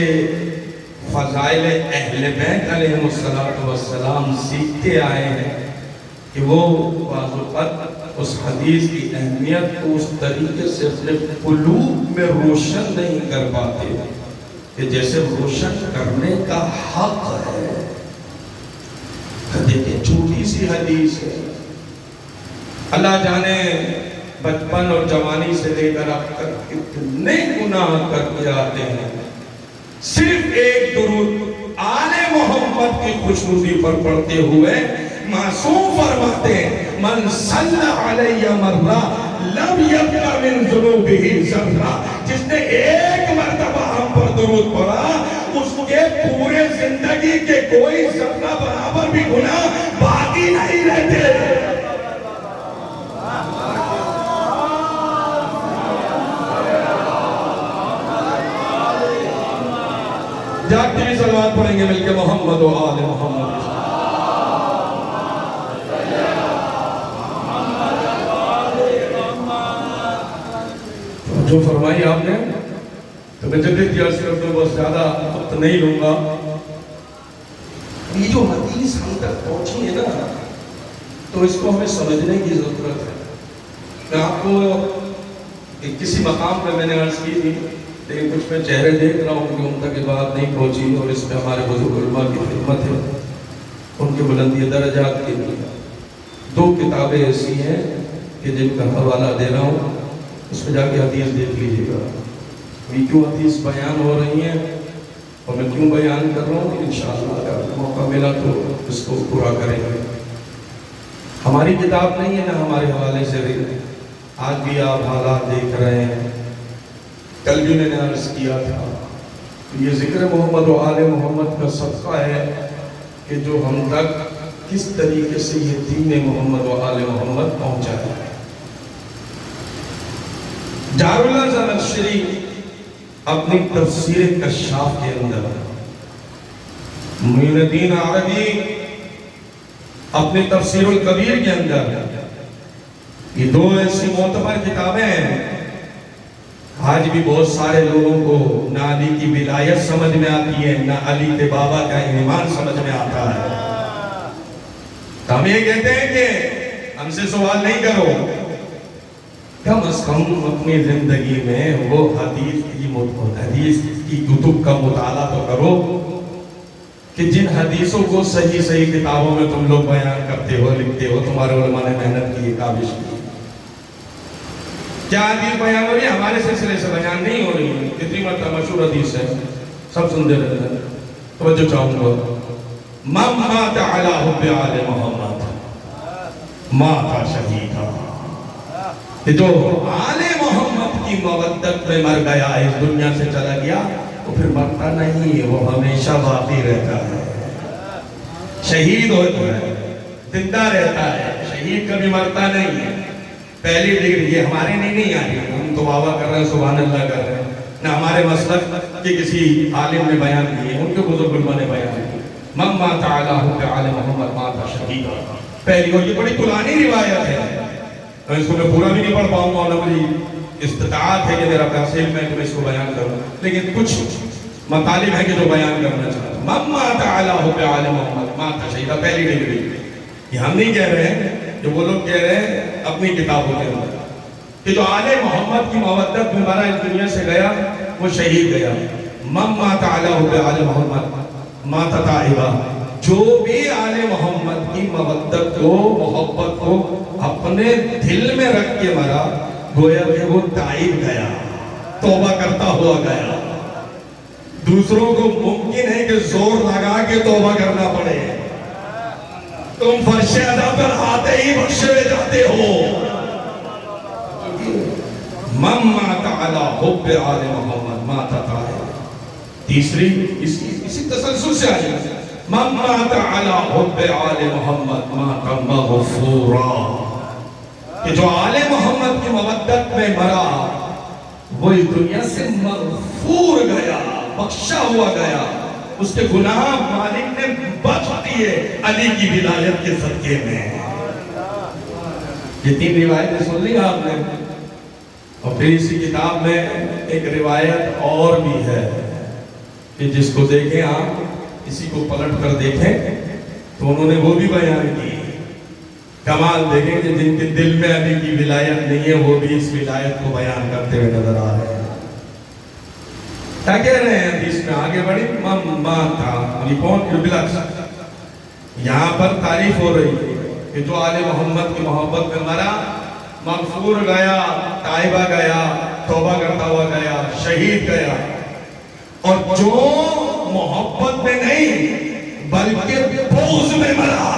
فضائل اہل بیت علیہ السلام سیکھتے آئے ہیں کہ وہ بعض اوقات اس حدیث کی اہمیت کو اس طریقے سے اپنے قلوب میں روشن نہیں کر پاتے کہ جیسے روشن کرنے کا حق ہے۔ دیکھیں چھوٹی سی حدیث ہے، اللہ جانے بچپن اور جوانی سے لے کر اب تک کتنے گناہ کرتے آتے ہیں، صرف ایک درود آل محمد کی خوشنودی پر پڑھتے ہوئے معصوم فرماتے ہیں من صلی علیہ مرہ لم یبق من ذنوبہ ذرہ، جس نے ایک مرتبہ ہم پر درود پڑھا اس کے پورے زندگی کے کوئی ذرہ برابر بھی گناہ باقی نہیں رہتے۔ جاگتے بھی صلوات پڑھیں گے مل کے محمد و آل محمد۔ جو فرمائی آپ نے تو میں جدید کی عرض کرتے ہیں بہت زیادہ وقت نہیں لوں گا۔ یہ جو حدیث ہم تک پہنچی ہے نا تو اس کو ہمیں سمجھنے کی ضرورت ہے۔ میں آپ کو کسی مقام پہ میں نے عرض کی تھی لیکن کچھ میں چہرے دیکھ رہا ہوں کہ ان تک یہ بات نہیں پہنچی اور اس میں ہمارے بزرگ علماء کی خدمت ہے، ان کے بلندی درجات کے لیے 2 کتابیں ایسی ہیں کہ جن کا حوالہ دے رہا ہوں، اس میں جا کے حدیث دیکھ لیجیے گا یہ کیوں حدیث بیان ہو رہی ہیں اور میں کیوں بیان کر رہا ہوں۔ انشاءاللہ اگر موقع ملا تو اس کو پورا کریں گے۔ ہماری کتاب نہیں ہے نہ ہمارے حوالے سے رہی، آج بھی آپ حالات دیکھ رہے ہیں، کل بھی میں نے عرض کیا تھا یہ ذکر محمد و آل محمد کا صدقہ ہے کہ جو ہم تک کس طریقے سے یہ دین محمد و آل محمد پہنچا ہے۔ جاراللہ زمخشری اپنی تفسیر کشاف کے اندر، معین الدین عربی اپنی تفسیر الکبیر کے اندر، یہ 2 ایسی معتبر کتابیں ہیں، آج بھی بہت سارے لوگوں کو نہ علی کی ولایت سمجھ میں آتی ہے نہ علی کے بابا کا ایمان سمجھ میں آتا ہے۔ تو ہم یہ کہتے ہیں کہ ہم سے سوال نہیں کرو، کم از کم اپنی زندگی میں وہ حدیث کی کتب کا مطالعہ تو کرو کہ جن حدیثوں کو صحیح صحیح کتابوں میں تم لوگ بیان کرتے ہو، لکھتے ہو، تمہارے علماء نے محنت کی، کاوش کی۔ کیا حدیث بیان ہو رہی ہے؟ ہمارے سلسلے سے بیان نہیں ہو رہی ہے، کتنی مرتبہ مشہور حدیث ہے، سب سنتے رہتے ہیں۔ توجہ چاہوں گا، من مات علی حب آل محمد مات شہیدا، کہ جو آل محمد کی مودت میں مر گیا، اس دنیا سے چلا گیا، وہ پھر مرتا نہیں ہے، وہ ہمیشہ باقی رہتا ہے، شہید ہوتا ہے، زندہ رہتا ہے، شہید کبھی مرتا نہیں ہے۔ پہلی ڈگری یہ ہمارے نہیں آ رہی، ہم تو بابا کر رہے ہیں، سبحان اللہ کر رہے ہیں، نہ ہمارے مسلک کے کسی عالم نے بیان کیے، ان کے بزرگ علماء نے بیان کیے۔ من مات علی حب آل محمد مات شہیدا، پہلی، اور یہ بڑی پرانی روایت ہے، میں اس کو میں پورا بھی نہیں پڑھ پاؤں گا، اور مجھے استطاعت ہے کہ میرا پیسے میں تمہیں اس کو بیان کروں، لیکن کچھ مطالب ہے کہ جو بیان کرنا چاہتا ہوں. من مات علی حب آل محمد مات شہیدا، پہلی ڈگری. یہ ہم نہیں کہہ رہے ہیں، جو وہ لوگ کہہ رہے ہیں اپنی کتابوں کے اندر کہ جو آل محمد کی مودت میں مرا اس دنیا سے گیا وہ شہید گیا. من مات علی حب آل محمد مات تائبا، جو بھی آل محمد کی مودت کو، محبت کو اپنے دل میں رکھ کے مرا گویا کہ وہ تائب گیا، توبہ کرتا ہوا گیا. دوسروں کو ممکن ہے کہ زور لگا کے توبہ کرنا پڑے، تم فرش ادا پر آتے ہی بخشے ہوئے جاتے ہو. من مات علی حب آل محمد مات تائبا. تیسری اسی تسلسل سے آئی، من مات علی حب آل محمد مات مغفورا، کہ جو آل محمد کی مودت میں مرا وہ اس دنیا سے مغفور گیا، بخشا ہوا گیا، اس کے گناہ مالک نے بخش دیے علی کی ولایت کے صدقے میں. یہ 3 روایتیں سن لی آپ نے، اور پھر اسی کتاب میں ایک روایت اور بھی ہے کہ جس کو دیکھیں آپ، اسی کو پلٹ کر دیکھیں تو انہوں نے وہ بھی بیان کی. کمال دیکھیں کہ جن کے دل میں علی کی ولایت نہیں ہے وہ بھی اس ولایت کو بیان کرتے ہوئے نظر آ رہے ہیں. کیا کہہ رہے ہیں حدیث میں آگے بڑھی؟ من مات، علی کون؟ بالعکس یہاں پر تعریف ہو رہی ہے کہ جو آل محمد کی محبت میں مرا مغفور گیا، تائبہ گیا، توبہ کرتا ہوا گیا، شہید گیا. اور جو محبت میں نہیں بلکہ بغض میں مرا،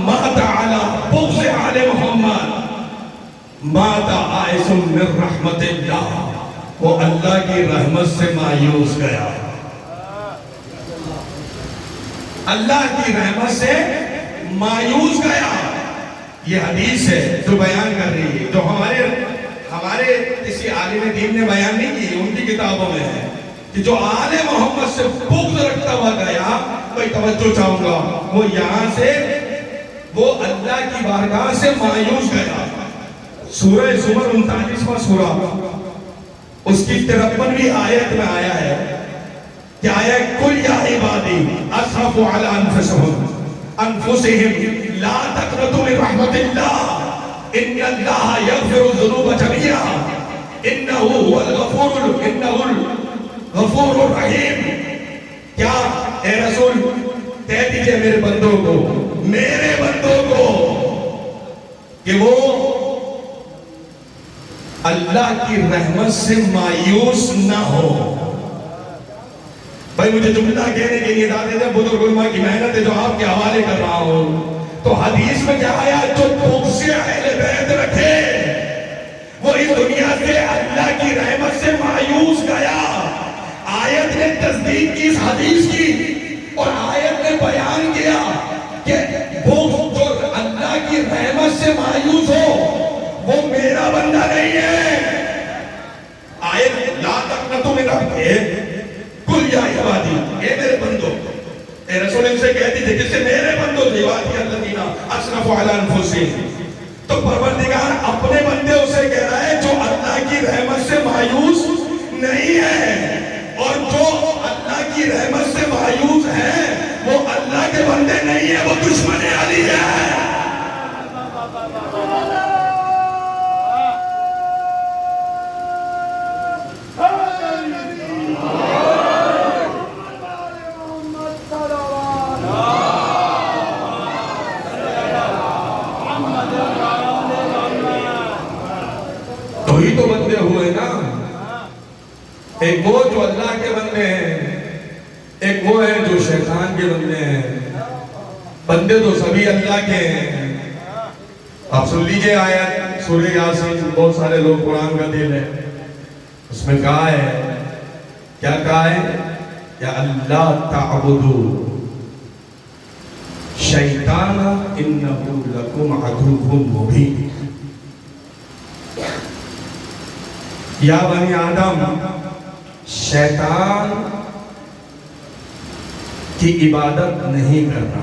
مات علی بغض آل محمد مات آئس من رحمت اللہ، وہ اللہ کی رحمت سے مایوس گیا، اللہ کی رحمت سے مایوس گیا. یہ حدیث ہے جو بیان کر رہی ہے، جو ہمارے کسی عالم دین نے بیان نہیں کی، ان کی کتابوں میں ہے کہ جو آل محمد سے بغض رکھتا ہوا گیا. کوئی توجہ چاہوں گا، وہ یہاں سے وہ اللہ کی بارگاہ سے مایوس گیا. سورہ زمر 39واں سورہ، اس کی 53ویں آیت میں آیا ہے کہ آیا کل یا عبادی اسرفوا علی انفسہم لا تقنطوا من رحمت اللہ ان اللہ یغفر الذنوب جميعا انہ هو الغفور الرحیم. کیا اے رسول کہہ دیجئے میرے بندوں کو کہ وہ اللہ کی رحمت سے مایوس نہ ہو. بھائی مجھے جملہ کہنے کے لیے دادے دیں بزرگ علماء کی محنت ہے جو آپ کے حوالے کر رہا ہوں. تو حدیث میں کیا آیا؟ جو بغض اہل بیت رکھے وہ اس دنیا سے اللہ کی رحمت سے مایوس گیا. آیت نے تصدیق کی اس حدیث کی، اور آیت نے بیان کیا کہ بغض جو اللہ کی رحمت سے مایوس ہو وہ میرا بندہ نہیں ہے. آیت لا تقنطوا من رحمت کل یا عبادی، اے میرے بندوں، اے رسول ان سے کہتی تھے جس سے میرے بندوں عبادی الذین اسرفوا علی انفسہم. تو پروردگار اپنے بندے اسے کہہ رہا ہے جو اللہ کی رحمت سے مایوس نہیں ہے، اور جو اللہ کی رحمت سے مایوس ہے وہ اللہ کے بندے نہیں ہے، وہ دشمن علی ہے. ہی تو بندے ہوئے نا. ایک وہ جو اللہ کے بندے ہیں، ایک وہ ہے جو شیطان کے بندے ہیں. بندے تو سبھی اللہ کے ہیں. آپ سن لیجئے آیت سورہ یاسین، بہت سارے لوگ قرآن کا دل ہے، اس میں کہا ہے، کیا کہا ہے؟ یا اللہ تعبدو شیطان انہو لکم عدو مبین. یا بنی آدم، شیطان کی عبادت نہیں کرنا.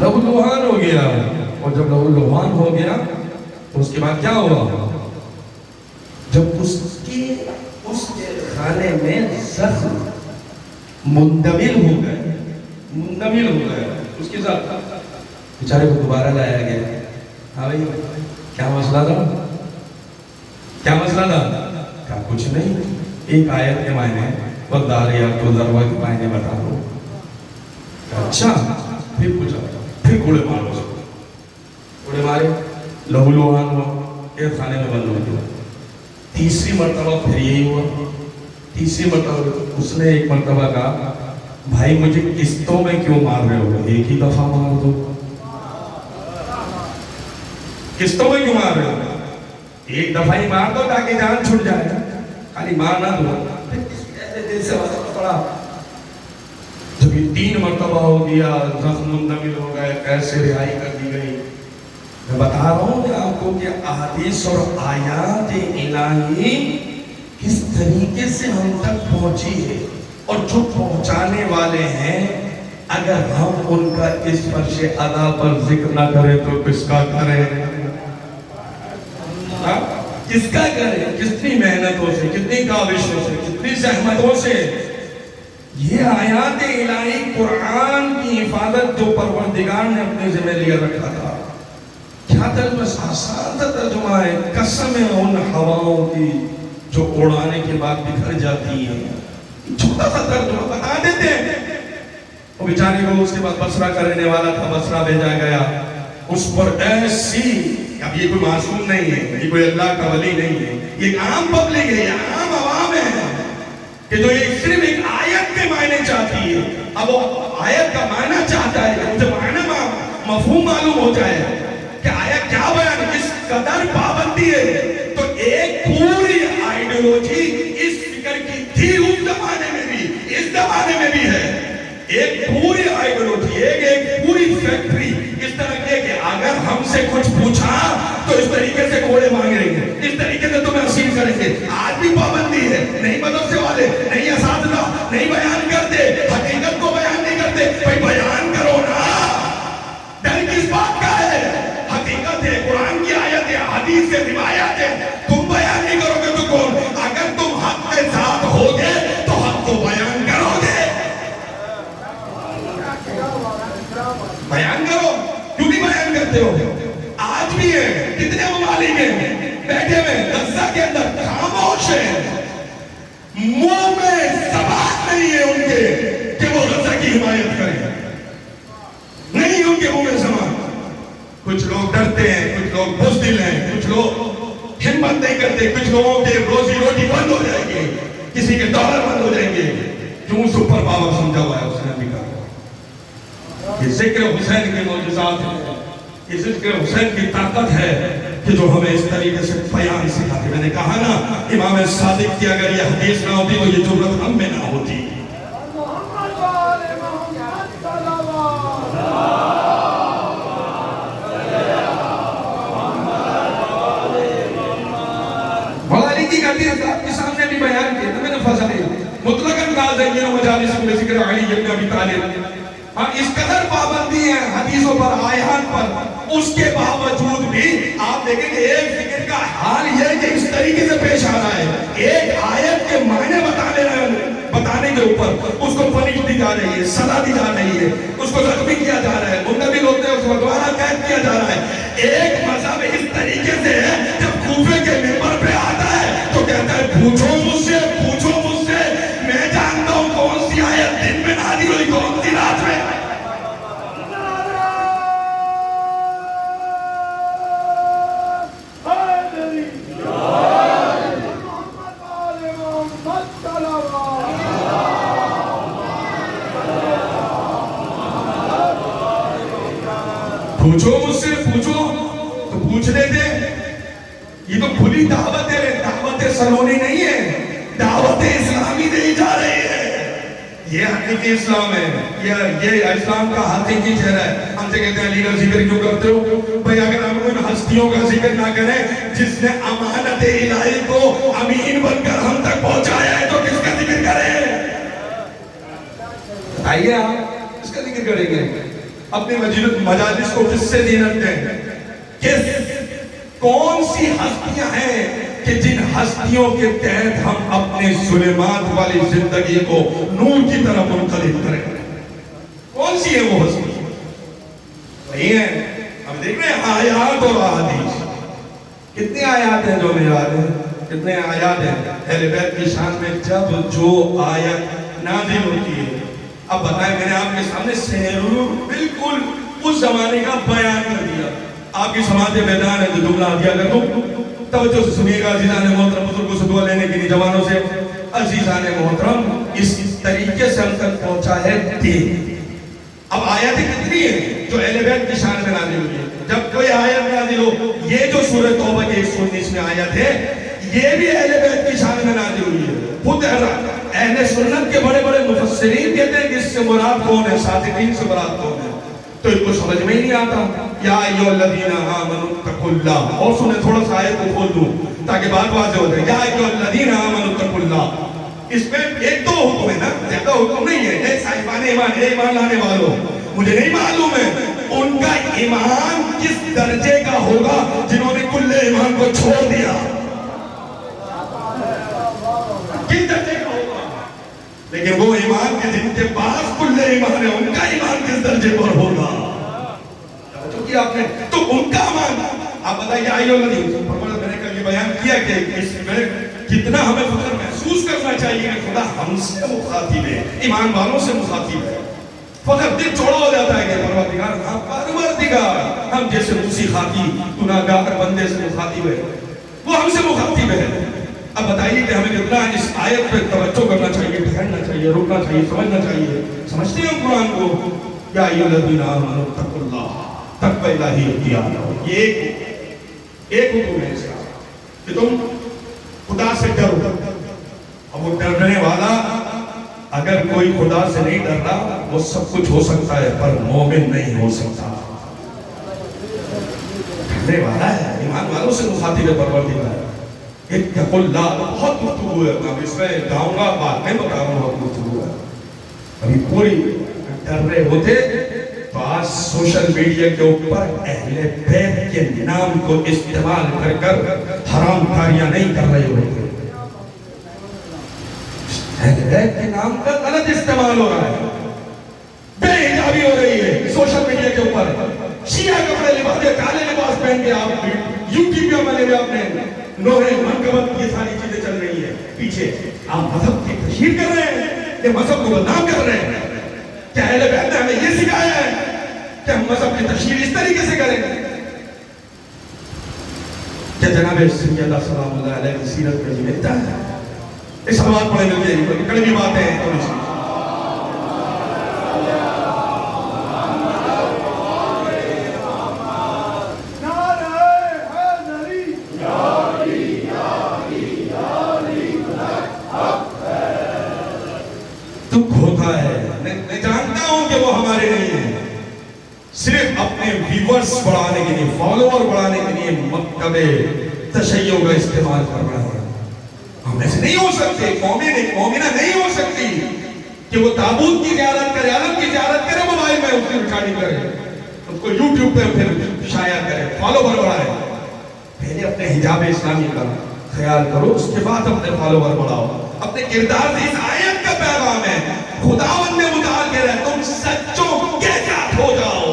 لہو لوہان ہو گیا. اور جب لہو لوہان ہو گیا تو اس کے بعد کیا ہوا؟ جب اس کے خانے میں زخم مندمل ہو گئے اس کے ساتھ بیچارے کو دوبارہ لایا گیا. ہاں بھائی کیا مسئلہ تھا؟ کہا کچھ نہیں، ایک آیت کے معنی والذاریات ذروا کے معنی بتا دو. اچھا، پھر پوچھا، پھر گھوڑے مارو اس کو. گھوڑے مارے، لہو لوہان ہوا، ایک خانے میں بند ہو گیا. تیسری مرتبہ پھر یہی ہوا. تیسری مرتبہ اس نے ایک مرتبہ کہا بھائی مجھے قسطوں میں کیوں مار رہے ہو، ایک ہی دفعہ مار دو. قسطوں میں کیوں مار رہے ہو؟ ایک دفعہ ہی مار دو تاکہ جان چھوٹ جائے، خالی مار نہ دو. جب یہ 3 مرتبہ ہو گیا، زخم مندمل ہو گئے، کیسے رہائی کر دی گئی. میں بتا رہا ہوں آپ کو کہ احادیث اور آیات الہی کس طریقے سے ہم تک پہنچی ہے، اور جو پہنچانے والے ہیں اگر ہم ان کا اس فرش ادا پر ذکر نہ کریں تو کس کا کریں؟ کس کا کریں؟ کتنی محنتوں سے، کتنی کاوشوں سے، کتنی زحمتوں سے یہ آیات الہی قرآن کی حفاظت جو پروردگار نے اپنے ذمہ لیا رکھا تھا. کیا بس آسان سا ترجمہ ہے. قسم ہے ان ہواؤں کی جو اڑانے کے بعد بکھر جاتی ہیں. چھوٹا سا ترجمہ بتا دیتے ہیں. وہ بیچارے کو اس کے بعد بصرہ کرنے والا تھا، بصرہ بھیجا گیا. اس پر ایسی، اب یہ کوئی معصوم نہیں ہے، یہ کوئی اللہ کا ولی نہیں ہے، یہ عام پبلک ہے، یہ عام عوام ہے کہ جو یہ صرف ایک آیت کے معنی چاہتی ہے. اب وہ آیت کا معنی چاہتا ہے کہ مجھے معنی مفہوم معلوم ہو جائے کہ آیت کیا بیان، کس قدر پابندی ہے. تو ایک پوری آئیڈیولوجی اس فکر کی تھی اس زمانے میں بھی، اس زمانے میں بھی ہے. ایک پوری آئیڈیولوجی، ایک پوری فیکٹری اس طرح کی ہے کہ اگر ہم سے کچھ پوچھا تو اس طریقے سے گھوڑے مانگیں گے، اس طریقے سے تمہیں اسیر کریں گے. آج بھی پابندی ہے، نہیں مدرسے والے، نہیں اساتذہ، نہیں بیان کرتے، حقیقت کو بیان نہیں کرتے. بھائی بیان کرو نا، ڈر کس بات کا ہے؟ حقیقت ہے، قرآن کی آیت ہے، حدیث سے روایات ہے. تم بیان نہیں کرو گے تو کون؟ اگر تم حق کے ساتھ ہوگے تو حق کو بیان کرو گے. بیان کرو، کیوں نہیں بیان کرتے ہو؟ آج بھی ہے، کتنے ممالک ہیں بیٹھے ہوئے غزہ کے اندر خاموش ہیں، منہ میں زبان نہیں ہے ان کے کہ وہ غزہ کی حمایت کریں. نہیں ان کے منہ میں زبان. کچھ لوگ ڈرتے ہیں، کچھ لوگ بزدل ہیں، کچھ لوگ ہمت نہیں کرتے، کچھ لوگوں کے روزی روٹی بند ہو جائے گی، کسی کے ڈالر بند ہو جائیں گے. کیوں سپر پاور سمجھا ہوا ہے اس نے بھی کہا. یہ ذکر حسین کے معجزات ہیں، یہ ذکر حسین کی طاقت ہے کہ جو ہمیں اس طریقے سے بیان سکھاتی. میں نے کہا نا امام صادق کی اگر یہ حدیث نہ ہوتی تو یہ ضرورت ہم میں نہ ہوتی. محمد والے محمد صلوات. مولانا کی حدیث آپ کے سامنے بھی بیان کی. میں نے فضل مطلقاً کہا زین مجالس میں ذکر علی ابن ابی طالب. اس قدر پابندی ہے حدیثوں پر، آیات پر، اس کے باوجود بھی آپ دیکھیں کہ ایک فکر کا حال یہ کہ اس طریقے سے پیش آ رہا ہے. ایک آیت کے معنی بتانے کے اوپر اس کو پنش دی جا رہی ہے، سزا دی جا رہی ہے، اس کو زخمی کیا جا رہا ہے، منتقل ہوتے ہیں اس کو دوبارہ قید کیا جا رہا ہے. ایک مذہب اس طریقے سے ہے جب کوفے کے منبر پہ آتا ہے تو کہتا ہے پوچھو مجھ سے، پوچھو مجھ سے، میں جانتا ہوں کون سی آیت دن میں نازل ہوئی، کون سی رات میں. پوچھو مجھ سے، پوچھو تو پوچھ لیتے. یہ تو کھلی دعوت ہے، دعوت سلونی نہیں ہے، دعوت اسلامی دی جا رہی ہے. یہ حقیقی اسلام ہے، یہ اسلام کا حقیقی چہرہ ہے. ہم سے کہتے ہیں لیڈر ذکر کیوں کرتے ہو؟ بھئی اگر ہم ان ہستیوں کا ذکر نہ کریں جس نے امانت الہی کو امین بن کر ہم تک پہنچایا ہے تو کس کا ذکر کریں؟ آئیے آپ اس کا ذکر کریں گے. اپنی مجالس کو کس سے زینت دیں؟ کون سی ہستیاں ہیں کہ جن ہستیوں کے تحت ہم اپنے ظلمات والی زندگی کو نور کی طرف منقلب کریں؟ کون سی ہے وہ ہستی؟ وہی ہیں ہم دیکھ رہے ہیں آیات اور احادیث. کتنے آیات ہیں جو ہمیں یاد ہیں؟ کتنے آیات ہیں اہل بیت کی شان میں جب جو آیت نازل ہوتی ہے؟ اب بتائیں، میں نے آپ کے سامنے سینریو بالکل اس زمانے کا بیان کر دیا. آپ کی سماعت میدان ہے تو جملہ دیا کر دوں، توجہ سے سنیے گا. عزیزان محترم، بزرگوں سے دعا لینے کے لیے جوانوں سے. عزیزان محترم، اس طریقے سے ہم تک پہنچا ہے دین. اب آیتیں کتنی ہیں جو اہل بیت کی شان میں نازل ہوئی ہے؟ جب کوئی آیت نازل ہو، یہ جو سورہ توبہ کی 119 میں آیت ہے، یہ بھی اہل بیت کی شان میں نازل ہوئی ہے. خود اہل سنت کے بڑے بڑے مفسرین کہتے ہیں کہ اس سے مراد کون ہے، صادقین سے مراد کون ہے. تو ان کو سمجھ میں ہی نہیں آتا. یا ایھا الذین آمنوا اتقوا اللہ. اور سنیں، تھوڑا سا آیت کو کھول دوں تاکہ بات واضح ہو جائے. یا ایھا الذین آمنوا اتقوا اللہ. اس میں ایک دو حکم ہے نا، زیادہ حکم نہیں ہے. اے صاحبان ایمان، اے ایمان لانے والوں، مجھے نہیں معلوم ہے ان کا ایمان کس درجے کا ہوگا جنہوں نے کل ایمان کو چھوڑ دیا. کس درجے کا ہوگا؟ لیکن وہ ایمان کے جن کے پاس کل ایمان ہے، ان کا ایمان کس درجے پر ہوگا؟ آپ نے تو ان کا ایمان. آپ بتائیے آئیو نہیں، میں نے کل یہ بیان کیا کہ کتنا ہمیں فخر محسوس کرنا چاہیے کہ خدا ہم سے مخاطب ہے، ایمان والوں سے مخاطب ہے. فخر دل چوڑا ہو جاتا ہے کہ پروردگار، ہاں پروردگار، ہم جیسے موسیقی گناہگار بندے سے مخاطب ہے، وہ ہم سے مخاطب ہے. اب بتائیے کہ ہمیں کتنا اس آیت پہ توجہ کرنا چاہیے، ٹھہرنا چاہیے، رکنا چاہیے، سمجھنا چاہیے. سمجھتے ہیں ہم قرآن کو؟ یا ایھا الذین آمنوا اتقوا اللہ، تقوی الہی اختیار کرو. یہ ایک حکم ہے اس کا کہ تم خدا سے ڈرو. اب وہ ڈرنے والا، اگر کوئی خدا سے نہیں ڈر رہا، وہ سب کچھ ہو سکتا ہے پر مومن نہیں ہو سکتا. ڈرنے والا ہے، ایمان والوں سے مخاطب ہے پروردگار. اتقوا اللہ. بہت گفتگو ہے، اب اس میں جاؤں گا، بعد میں بتاؤں گا. بہت گفتگو ہے ابھی پوری. ڈر رہے ہوتے تو آج سوشل میڈیا کے اوپر اہل بیت کے نام کو استعمال کر کر حرام کاریاں نہیں کر رہے ہوتے. اہل بیت کے نام کا غلط استعمال ہو رہا ہے، بے حجابی ہو رہی ہے سوشل میڈیا کے اوپر. شیعہ کپڑے لباس، کالے لباس پہن کے آپ یوٹیوب والے میں آپ نے نوحے منقبت، یہ ساری چیزیں چل رہی ہیں پیچھے. آپ مذہب کی تشہیر کر رہے ہیں، یہ مذہب کو بدنام کر رہے ہیں. کیا اہل بیت نے ہمیں یہ سکھایا ہے کہ ہم مذہب کی تشہیر اس طریقے سے کریں گے؟ کیا جناب سیدہ سلام اللہ علیہ کی سیرت میں ملتا ہے؟ اس سوال پڑھے مل جائے گی، کڑوی باتیں ہیں تھوڑی سی. دکھ ہوتا ہے، میں جانتا ہوں کہ وہ ہمارے نہیں ہیں. صرف اپنے ویورز بڑھانے کے لیے، فالوور بڑھانے کے لیے مکتب تشیع کا استعمال کر رہا ہے. ہم ایسے نہیں ہو سکتے. مومنہ نہیں ہو سکتی کہ وہ تابوت کی زیارت کرے، علم کی زیارت کرے، موبائل میں اس کی ریکارڈنگ کرے، اس کو یوٹیوب پہ پھر شائع کرے، فالوور بڑھائے. پہلے اپنے حجاب اسلامی کا خیال کرو، اس کے بعد اپنے فالوور بڑھاؤ. اپنے کردار سے. اس آیت کا پیغام ہے خداوند نے متعال کہہ رہا ہے تم سچوں کے ساتھ ہو جاؤ.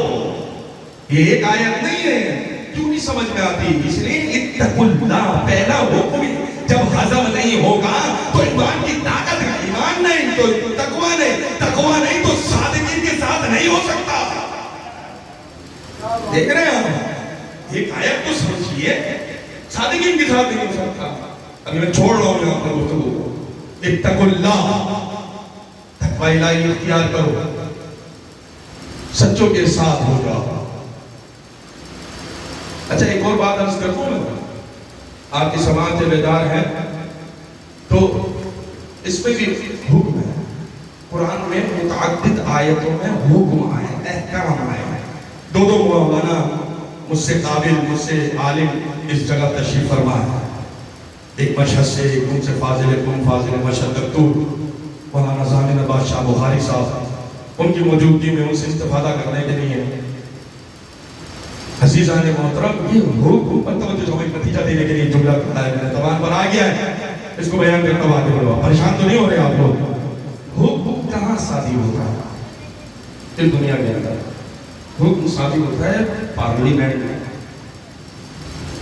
یہ ایک آیت نہیں ہے. کیوں نہیں سمجھ میں آتی؟ اس لیے اتقوا اللہ پہلا حکم. جب ہضم نہیں ہوگا تو ایمان کی طاقت کا، ایمان نہیں تو تقوی نہیں، تقوی نہیں تو صادقین کے ساتھ نہیں ہو سکتا. دیکھ رہے ہیں ہم ایک آیت تو سمجھیے، صادقین کے ساتھ نہیں ہو سکتا. ابھی میں چھوڑ رہا ہوں یہاں پر گفتگو کو. اتقوا اللہ، تقوی الہی اختیار کرو، سچوں کے ساتھ ہو جاؤ. اچھا ایک اور بات عرض کرتا ہوں، آپ کی سماعت سے بیدار ہیں تو اس میں بھی حکم ہے. قرآن میں متعدد آیتوں میں حکم آئے، احکام آئے. دو مولانا مجھ سے قابل، مجھ سے عالم اس جگہ تشریف فرما ہے. ایک مشہد سے، ایک ان سے فاضل مشہد دکتور مولانا ضامن بادشاہ بخاری صاحب ان کی موجودگی میں ان سے استفادہ کرنے کے لیے عزیزان محترم یہ حکم پر توجہ جو ایک نتیجہ دینے کے لیے جملہ کرتا ہے میرے زبان پر آ گیا ہے اس کو بیان کرتا ہوں آگے بڑھو پریشان تو نہیں ہو رہے آپ لوگ حکم کہاں شادی ہوتا ہے اس دنیا کے اندر حکم شادی ہوتا ہے پارلیمنٹ میں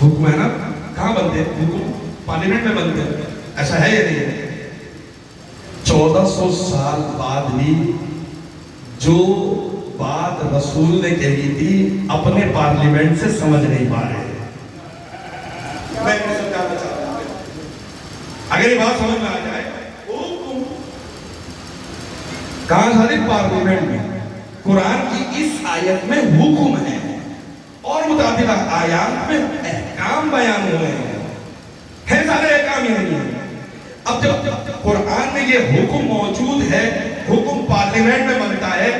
حکم ہے نا کہاں بنتے ہیں حکم پارلیمنٹ میں بنتے ہیں ایسا ہے یا نہیں ہے 1400 سال بعد بھی جو بات رسول نے کہی تھی اپنے پارلیمنٹ سے سمجھ نہیں پا رہے میں انہیں سمجھانا چاہتا ہوں اگر یہ بات سمجھ میں آ جائے حکم کہاں ساری پارلیمنٹ میں قرآن کی اس آیت میں حکم ہے اور متعدد آیات میں احکام بیان ہوئے ہیں سارے احکام ہی نہیں ہیں اب جب قرآن میں یہ حکم موجود ہے حکم پارلیمنٹ میں بنتا ہے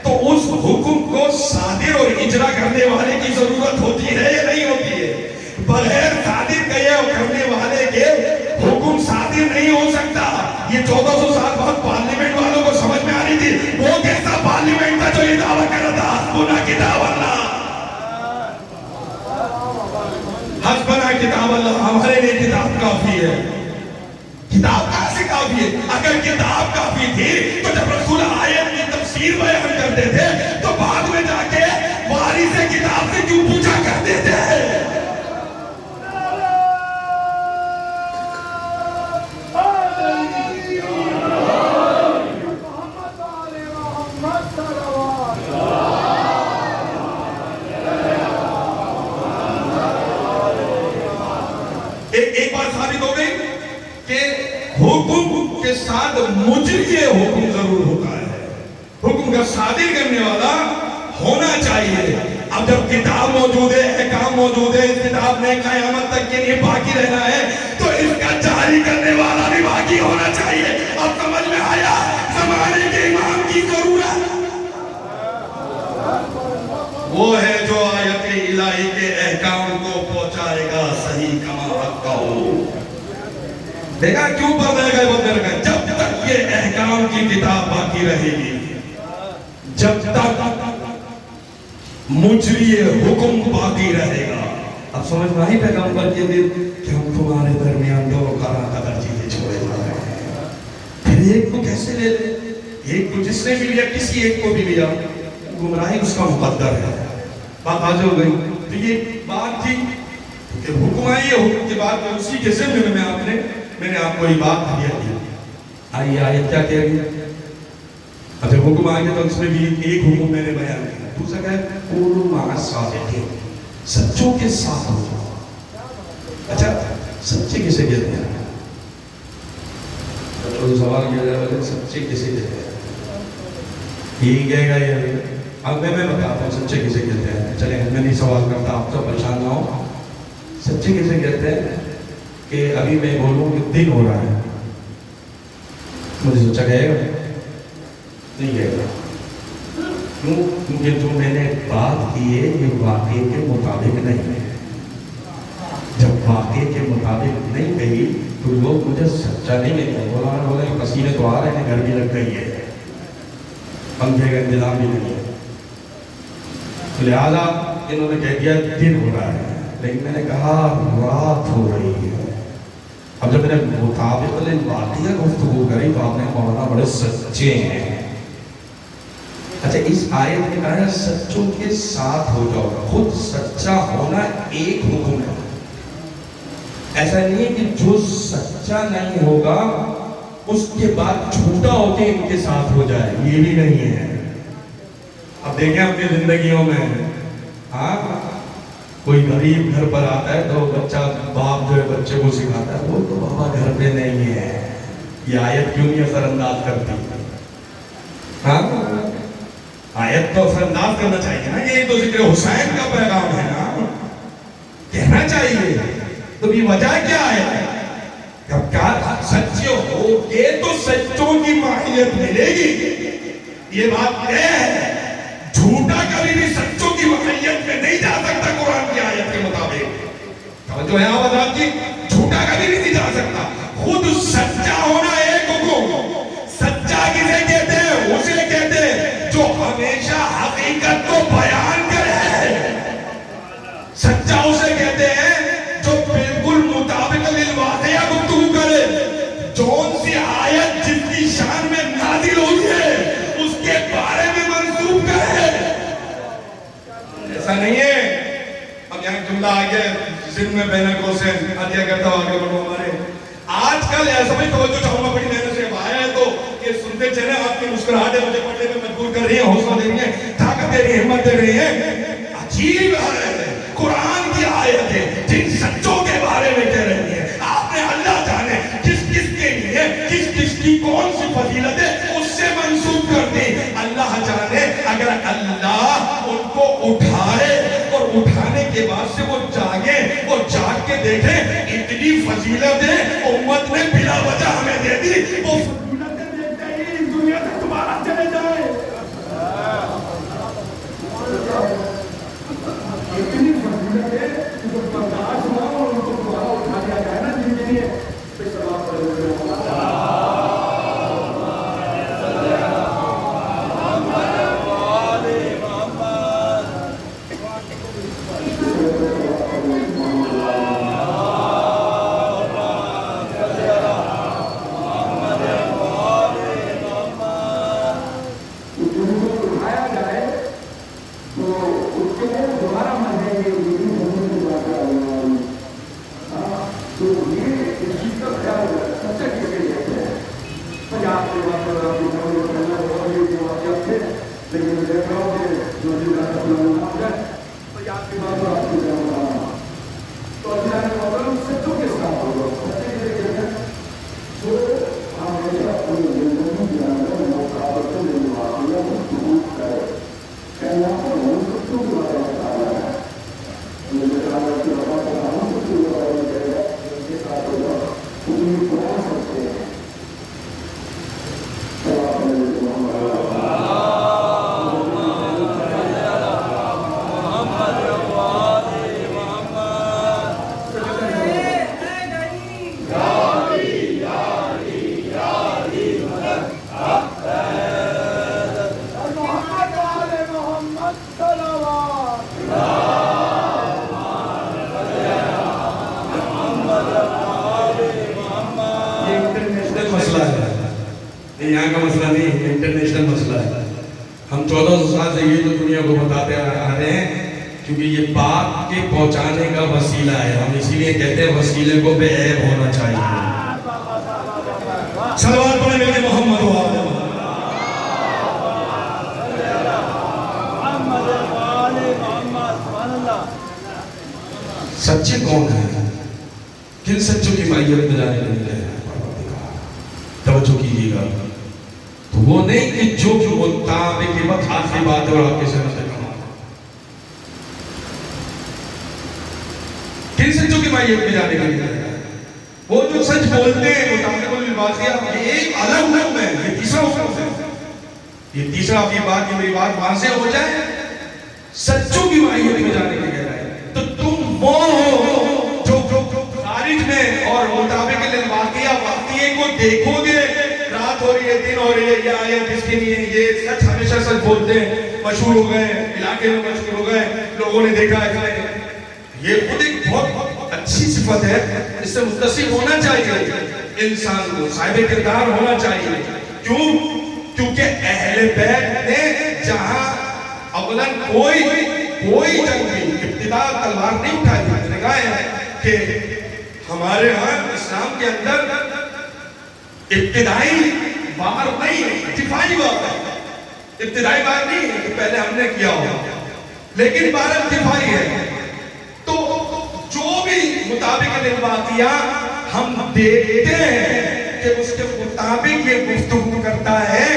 تو اس حکم کو صادر اور اجرا کرنے والے کی ضرورت ہوتی ہے یا نہیں ہوتی ہے بغیر صادر کیے اور کرنے والے کے حکم صادر نہیں ہو سکتا یہ 1400 سال بعد پارلیمنٹ والوں کو سمجھ میں آ رہی تھی وہ کیسا پارلیمنٹ تھا جو یہ دعویٰ کر رہا تھا حسبنا کتاب اللہ حسبنا کتاب اللہ ہمارے لیے کتاب کافی ہے کتاب کہاں سے کافی ہے اگر کتاب کافی تھی تو جب رسول آیت کی تفسیر بیان کرتے تھے تو بعد میں جا کے وارث کتاب سے کیوں پوچھا کرتے تھے ایک بات ثابت ہو گئی کہ حکم کے ساتھ مجری حکم ضرور ہوتا ہے حکم کا صادر کرنے والا ہونا چاہیے اب جب کتاب موجود ہے احکام موجود ہے اس کتاب میں قیامت تک کے لیے باقی رہنا ہے تو اس کا جاری کرنے والا بھی باقی ہونا چاہیے اب سمجھ میں آیا زمانے کے امام کی ضرورت وہ ہے جو آیت الہی کے احکام کو پہنچائے گا صحیح کما حق کا ہو دیکھا کیوں پردہ گئے بندر کا جب تک یہ احکام کی کتاب باقی رہے گی جب تک مجری حکم باقی رہے گا اب سمجھ میں آئی پیغمبر کے دل کہ ہم تمہارے درمیان دو قدر چیزیں چھوڑے جا رہے ہیں پھر ایک کو کیسے لے لے ایک کو جس نے بھی لیا کسی ایک کو بھی لیا گمراہی اس کا مقدر ہے بات آج ہو گئی تو یہ بات تھی کہ حکم آئی ہے حکم کے بعد اسی کے ذمہ میں نے آپ کو یہ بات دیا دیا آئیے آیت کیا کہہ رہی ہے اب جب حکم آئے تو اس میں بھی ایک حکم میں نے بیان کیا دوسرا کہا ہے قولوا مع الصادقین سچوں کے ساتھ ہو جاؤ اچھا سچے کسے کہتے ہیں تو سوال کیا جائے گا سچے کسے کہتے ہیں یہی کہے گا یہ اب میں بتاتا ہوں سچے کسے کہتے ہیں چلیں میں نہیں سوال کرتا آپ تو پریشان نہ ہو سچے کسے کہتے ہیں کہ ابھی میں بولوں کہ دن ہو رہا ہے مجھے سچا کہے گا نہیں کہے گا کیوں کیونکہ جو میں نے بات کی ہے یہ واقعے کے مطابق نہیں ہے جب واقعے کے مطابق نہیں کہی تو لوگ مجھے سچا نہیں کہتے بولا کہ پسینے تو آ رہے ہیں گھر بھی لگ گئی ہے پنکھے کا انتظام بھی نہیں ہے لہذا انہوں نے کہہ دیا دن ہو رہا ہے لیکن میں نے کہا رات ہو رہی ہے اب جب میں نے مطابق واقعہ گفتگو کری تو آپ نے مولانا بڑے سچے ہیں اچھا اس آیت میں کہا ہے سچوں کے ساتھ ہو جاؤ خود سچا ہونا ایک حکم ہے ایسا نہیں ہے کہ جو سچا نہیں ہوگا اس کے بعد جھوٹا ہو کے ان کے ساتھ ہو جائے یہ بھی نہیں ہے اب دیکھیں اپنی زندگیوں میں ہاں کوئی غریب گھر پر آتا ہے تو بچہ باپ جو ہے بچے کو سکھاتا ہے وہ تو بابا گھر پہ نہیں ہے یہ آیت کیوں نہیں اثر انداز کرتی ہاں آیت تو اثر انداز کرنا چاہیے نا یہ تو ذکر حسین کا پیغام ہے نا کہنا چاہیے تو یہ وجہ کیا ہے جب کیا سچے ہو گے تو سچوں کی ماہیت ملے گی یہ بات طے ہے جھوٹا کبھی بھی سچوں کی ماہیت میں نہیں جا سکتا قرآن کی آیت کے مطابق توجہ ہے آواز کی جھوٹا کبھی بھی نہیں جا سکتا خود سچا ہونا ایک حکم سچا کسے کہتے ہیں اسے کہتے ہیں ایسا نہیں ہے. اب یہاں جملہ آ گیا ذہن میں بین القوسین عطیہ کرتا ہوں آگے بڑھو ہمارے. آج کل ایسا بھی توجہ چاہوں گا بڑی محنت سے آیا ہے تو یہ سنتے چلے آپ کی مسکراہٹیں مجھے پڑھنے میں مجبور کر رہی ہیں, حوصلہ دے رہی ہیں, طاقت دے رہی ہیں, ہمت دے رہی ہیں. عجیب ہے قرآن کی آیتیں جن سچوں کے بارے میں کہہ رہی ہیں. آپ نے اللہ جانے کس کس کے لیے کس کس کی کون سی فضیلت ہے اس سے منسوب کر دی. اللہ جانے اگر اللہ ان کو اٹھائے اور اٹھانے کے بعد سے وہ جاگے اور جاگ کے دیکھیں اتنی فضیلتیں امت نے بلا وجہ ہمیں دے دی, وہ فضیلتیں دیکھتے ہی اس دنیا سے دوبارہ چلے جائے. اتنی فضیلتیں جو برداشت ہوا اور ان کو دوبارہ اٹھا دیا جائے نا جن کے لیے یہاں کا مسئلہ نہیں ہے, انٹرنیشنل مسئلہ ہے. ہم 1400 سال سے یہ تو دنیا کو بتاتے آ رہے ہیں کیونکہ یہ بات کے پہنچانے کا وسیلہ ہے. ہم اسی لیے کہتے ہیں وسیلے کو بے عیب ہونا چاہیے. صلوات پڑھیں مل کے محمد و آل محمد. سچے کون ہیں؟ کن سچوں کی مائیت میں جانے کے لیے توجہ کیجیے گا. تو وہ نہیں کہ جو مطابق کے وقت آخری بات ہے اور آپ کے سر سے کھانا. کن سچوں کی مائیت میں جانے کے لیے وہ جو سچ بولتے ہیں مطابق الواقعہ یہ ایک الگ حکم ہے. یہ تیسرا حکم ہے. یہ تیسرا آپ کی بات میری بات وہاں سے ہو جائے سچوں کی مائیت میں جانے کے لیے تو تم وہ ہو جو خارج میں اور مطابق الواقعہ واقعے کو دیکھو گے. رات ہو رہی ہے, دن ہو رہی ہے, یہ آیت جس کے لیے یہ سچ ہمیشہ سچ بولتے ہیں, مشہور ہو گئے, علاقے میں مشہور ہو گئے, لوگوں نے دیکھا ہے. یہ خود ایک بہت اچھی صفت ہے, اس سے متصف ہونا چاہیے انسان کو, صاحب کردار ہونا چاہیے. کیوں؟ کیونکہ اہل بیت نے جہاں اولاً کوئی جنگ نہیں, ابتدا تلوار نہیں اٹھائی. میں نے کہا ہے کہ ہمارے ہاں اسلام کے اندر ابتدائی وار نہیں ہے, دفاعی وار ہے. ابتدائی وار نہیں ہے کہ پہلے ہم نے کیا ہو, لیکن بارت دفاعی ہے. تو جو بھی مطابق الواقعہ ہم دیکھتے ہیں کہ اس کے مطابق یہ گفتگو کرتا ہے,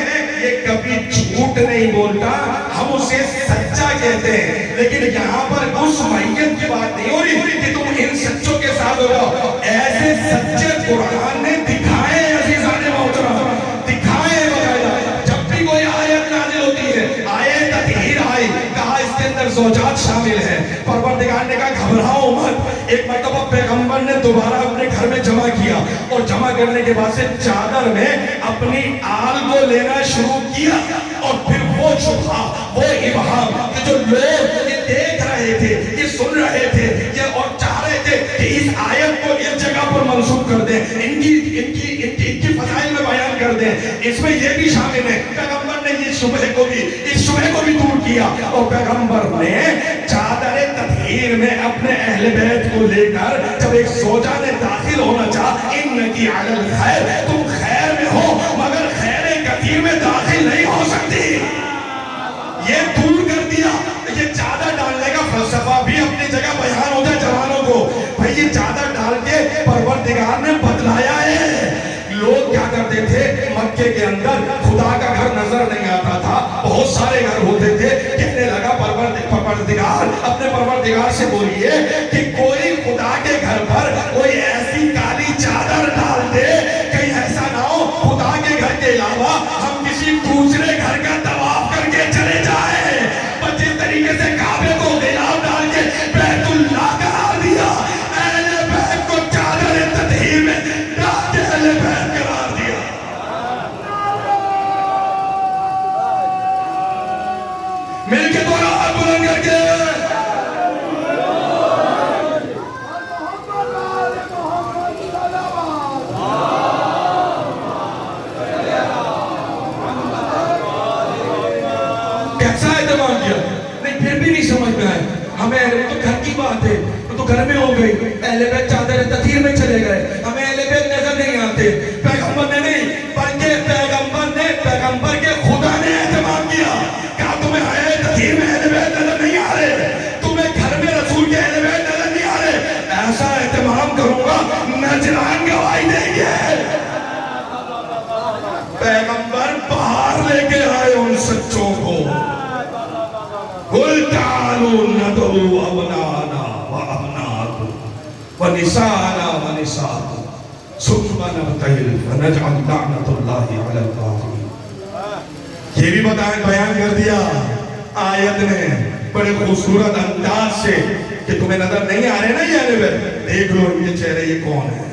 یہ کبھی جھوٹ نہیں بولتا, ہم اسے سچا کہتے ہیں. لیکن یہاں پر اس میت کی بات نہیں ہو رہی کہ تم ان سچوں کے ساتھ ہو جاؤ. ایسے سچے قرآن نے دکھائے عزیزان محترم, دکھائے بغیر. جب بھی کوئی آیت نازل ہوتی ہے, آیت تطہیر آئی, کہا اس کے اندر زوجات شامل ہیں. پروردگار نے کہا گھبراؤ مت. ایک مرتبہ پیغمبر نے دوبارہ اپنے گھر میں جمع کیا اور جمع کرنے کے بعد سے چادر میں اپنی آل کو لینا شروع کیا. اور پھر وہ شبہ, وہ ابہام کہ جو لوگ یہ دیکھ رہے تھے, یہ سن رہے تھے, یہ اور چاہ رہے تھے کہ اس آیت کو اس جگہ پر منسوخ کر دیں, ان کی فضائل میں بیان کر دیں, اس میں یہ بھی شامل ہے. پیغمبر نے اس شبہ کو بھی دور کیا اور پیغمبر نے اہل بیت کو لے کر جب ایک زوجہ نے داخل ہونا چاہا انکی علی الخیر، تم خیر میں ہو مگر خیر کثیر میں داخل نہیں ہو سکتی. یہ دور کر دیا. یہ چادر ڈالنے کا فلسفہ بھی اپنی جگہ بیان ہو جائے جوانوں کو. بھائی یہ چادر ڈال کے پروردگار نے بتلایا ہے. لوگ کیا کرتے تھے مکے کے اندر خدا کا گھر نظر نہیں آتا تھا, بہت سارے گھر ہوتے تھے. کہنے لگا پروردگار, اپنے پروردگار سے بولیے کہ کوئی خدا کے گھر پر کوئی ایسی کالی چادر ڈال دے کہیں ایسا نہ ہو خدا کے گھر کے علاوہ ہم کسی دوسرے گھر کا طواف کر کے چلے جائیں. پر جس طریقے سے کعبے کو غلاف ڈال کے بیت اللہ قرار دیا, اہل بیت کو چادر تطہیر میں ڈال کے اہل بیت قرار دیا. مل کے دونوں ہاتھ بلند کر کے کیسا اہتمام کیا. نہیں پھر بھی نہیں سمجھ میں آئے. ہمیں تو گھر کی بات ہے, تو گھر میں ہو گئی. اہل بیت چادر تطہیر میں چلے گئے, ہمیں اہل بیت نظر نہیں آتے. پیغمبر نے نہیں بلکہ پیغمبر کے خدا نے اہتمام کیا. کہا تمہیں اہل تطہیر میں اہل بیت نظر نہیں آ رہے, تمہیں گھر میں رسول کے اہل بیت نظر نہیں آ رہے, ایسا اہتمام کروں گا نجران گواہی دیں گے. پیغمبر باہر لے کے آئے ان سچوں کو. قل تعالوا ندعو ابناءنا وابناءکم ونساءنا ونساءکم ثم نبتہل فنجعل لعنت اللہ علی الکاذبین. یہ بھی بیان کر دیا آیت نے بڑے خوبصورت انداز سے کہ تمہیں نظر نہیں آ رہے نا یہ اہل بیت, دیکھ لو یہ چہرے یہ کون ہیں,